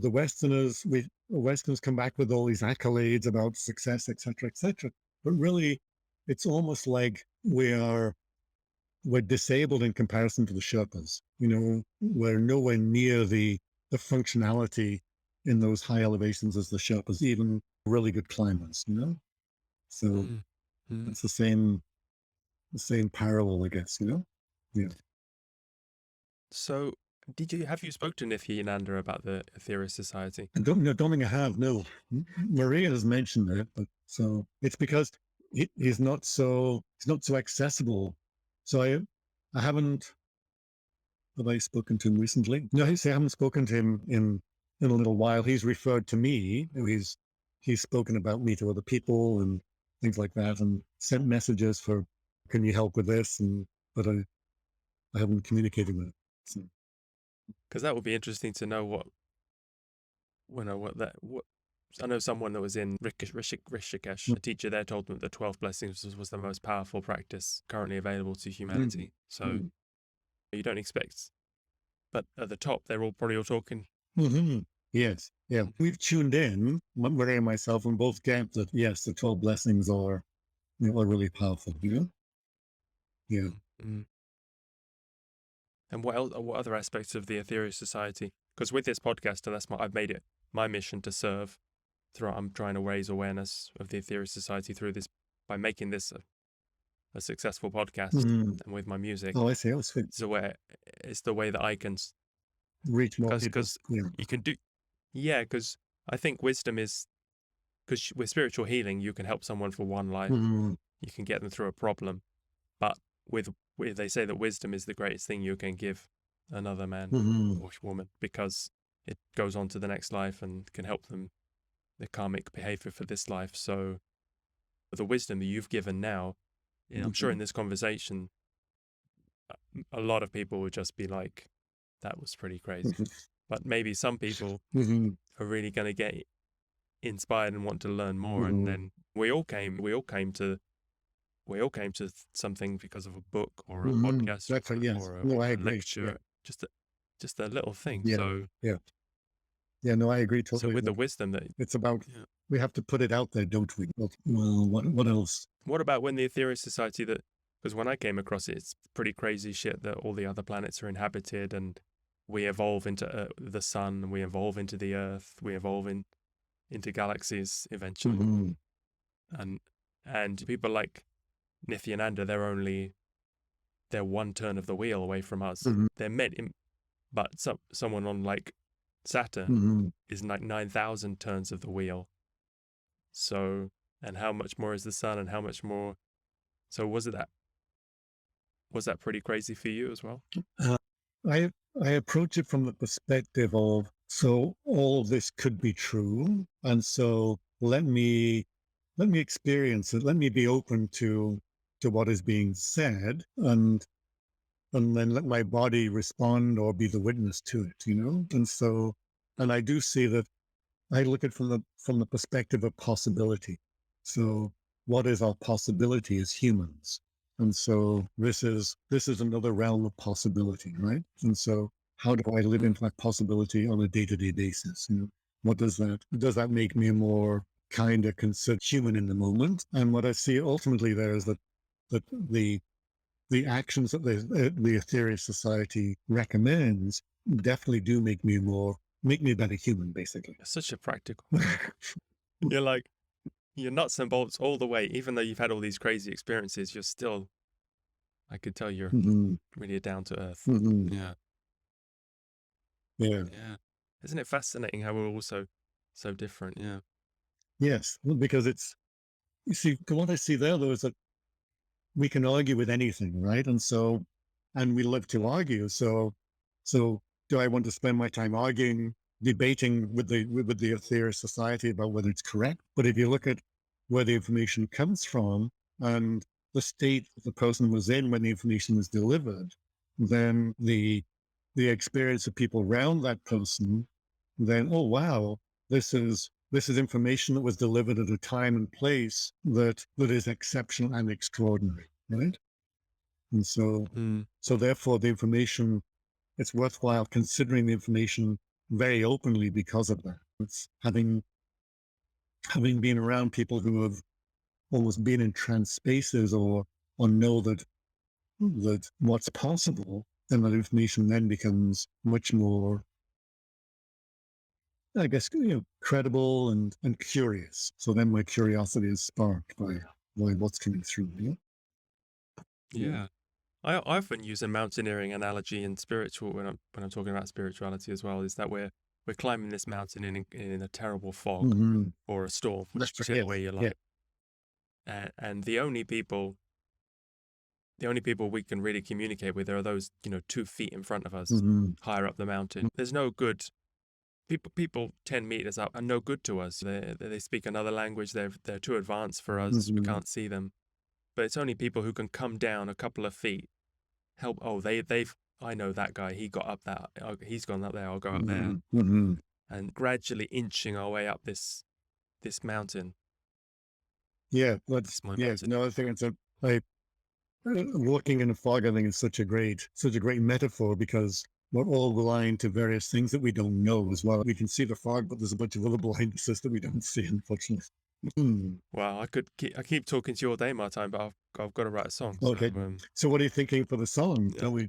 the Westerners come back with all these accolades about success, etc., etc. But really, it's almost like we're disabled in comparison to the Sherpas. We're nowhere near the functionality in those high elevations as the Sherpas, even really good climbers. So it's the same parallel, I guess. Yeah. So, have you spoke to Nithyananda about the Aetherius Society? I don't think I have. No, Maria has mentioned it, but so it's because he's not so accessible. So I haven't. Have I spoken to him recently? No, I haven't spoken to him in a little while. He's referred to me. He's spoken about me to other people and things like that, and sent messages for, can you help with this? But I haven't communicated with him. So. Because that would be interesting to know I know someone that was in Rishikesh, a teacher there told them that the 12 blessings was the most powerful practice currently available to humanity. So you don't expect, but at the top, they're probably all talking. Yes. Yeah. We've tuned in, Maria and myself, and both get that, yes, the 12 blessings are really powerful, Yeah. Mm-hmm. And what other aspects of the Aetherius Society? Because with this podcast, and I've made it my mission to serve. I'm trying to raise awareness of the Aetherius Society through this, by making this a successful podcast and with my music. Oh, I see. Oh, sweet. It's the way that I can reach more people. Because you can do, because I think wisdom is, because with spiritual healing, you can help someone for one life. You can get them through a problem, but they say that wisdom is the greatest thing you can give another man or woman, because it goes on to the next life and can help them, the karmic behavior for this life. So the wisdom that you've given now, I'm sure in this conversation, a lot of people would just be like, that was pretty crazy. But maybe some people are really going to get inspired and want to learn more. And then we all came to something because of a book or a podcast or a lecture, just a little thing. Yeah, no, I agree totally. So with the wisdom that it's about, we have to put it out there, don't we? Well, what else? What about when the Aetherius Society, because when I came across it, it's pretty crazy shit that all the other planets are inhabited and we evolve into the sun, we evolve into the earth, we evolve into galaxies eventually. And people like Nithyananda, they're one turn of the wheel away from us. They're but someone on like Saturn is like 9,000 turns of the wheel. So, and how much more is the sun, and how much more? So was that pretty crazy for you as well? I approach it from the perspective of, so all of this could be true, and so let me experience it. Let me be open to what is being said, and then let my body respond or be the witness to it, And I do see that I look at it from the perspective of possibility. So what is our possibility as humans? And so this is another realm of possibility, right? And so how do I live into that possibility on a day-to-day basis? What does that make me a more kind of considered human in the moment? And what I see ultimately there is that the actions that the Aetherius Society recommends definitely do make me a better human, basically. It's such a practical. You're like, you're nuts and bolts all the way. Even though you've had all these crazy experiences, you're still, I could tell you're really down to earth. Yeah. Isn't it fascinating how we're all so different? Yeah. Yes, because you see, what I see there, though, is that we can argue with anything, right? And we live to argue. So do I want to spend my time arguing debating with the Aetherius Society about whether it's correct. But if you look at where the information comes from and the state the person was in when the information was delivered, then the experience of people around that person, then, oh wow, this is information that was delivered at a time and place that is exceptional and extraordinary, right? And so therefore the information, it's worthwhile considering the information very openly because of that. It's having been around people who have almost been in trance spaces or know that what's possible, then that information then becomes much more, I guess, credible and curious. So then my curiosity is sparked by what's coming through. Yeah. I often use a mountaineering analogy in spiritual when I'm talking about spirituality as well, is that we're climbing this mountain in a terrible fog or a storm, whichever way you like. And the only people we can really communicate with are those 2 feet in front of us, higher up the mountain. There's no good people 10 meters up are no good to us. They speak another language. They're too advanced for us. We can't see them. But it's only people who can come down a couple of feet, help. Oh, I know that guy. He got up that. He's gone up there. I'll go up there, and gradually inching our way up this mountain. Yeah, no, I think it's walking in a fog. I think is such a great metaphor because we're all blind to various things that we don't know as well. We can see the fog, but there's a bunch of other blindnesses that we don't see, unfortunately. Wow, I keep talking to you all day, Martijn, but I've got to write a song. Okay. So what are you thinking for the song? Yeah.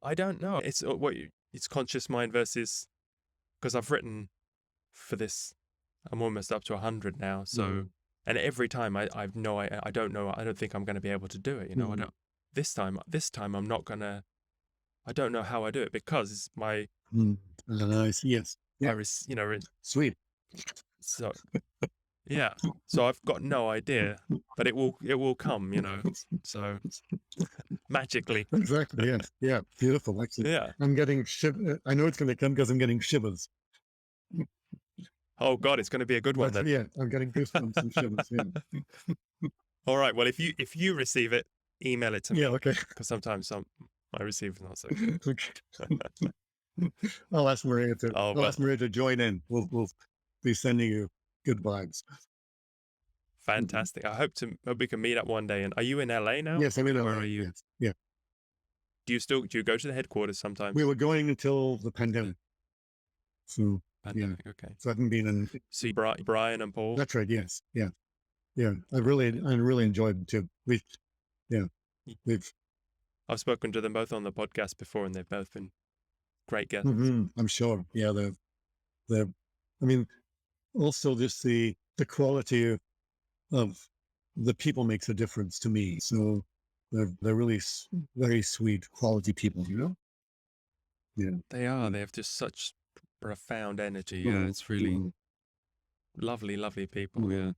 I don't know. It's it's conscious mind versus, because I've written for this, I'm almost up to 100 now. So, and every time I don't know. I don't think I'm going to be able to do it. I don't. This time I'm not gonna. I don't know how I do it because my. Nice. Yes. Yeah. Sweet. So, yeah. So I've got no idea, but it will come, So magically. Exactly. Yeah. Yeah. Beautiful. Actually. Yeah. I'm getting I know it's going to come because I'm getting shivers. Oh God, it's going to be a good one then. Yeah, I'm getting goosebumps and shivers. Yeah. All right. Well, if you receive it, email it to me. Yeah. Okay. Because sometimes I receive not so. Okay. I'll ask Maria to join in. We'll be sending you good vibes. Fantastic. I hope we can meet up one day. And are you in LA now? Yes, I'm in LA. Where are you? Yes. Yeah. Do you go to the headquarters sometimes? We were going until the pandemic. So pandemic, yeah. Okay. So I haven't been in. See Brian and Paul. That's right. Yes. Yeah. Yeah. I really enjoyed them too. I've spoken to them both on the podcast before, and they've both been great guests. I'm sure. Yeah. I mean, also just the quality of the people makes a difference to me. So they're really very sweet, quality people. Yeah. They are. They have just such profound energy. Yeah. It's really lovely, lovely people. Yeah.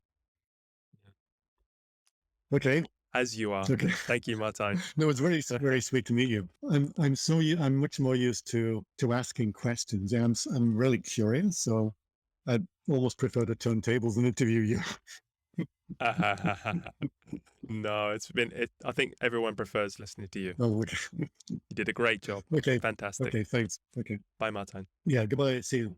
Okay. As you are. Okay. Thank you, Martijn. No, it's very, very sweet to meet you. I'm much more used to asking questions. And I'm really curious, so I'd almost prefer to turn tables and interview you. No, I think everyone prefers listening to you. Oh, okay. You did a great job. Okay. Fantastic. Okay, thanks. Okay. Bye, Martijn. Yeah, goodbye. See you.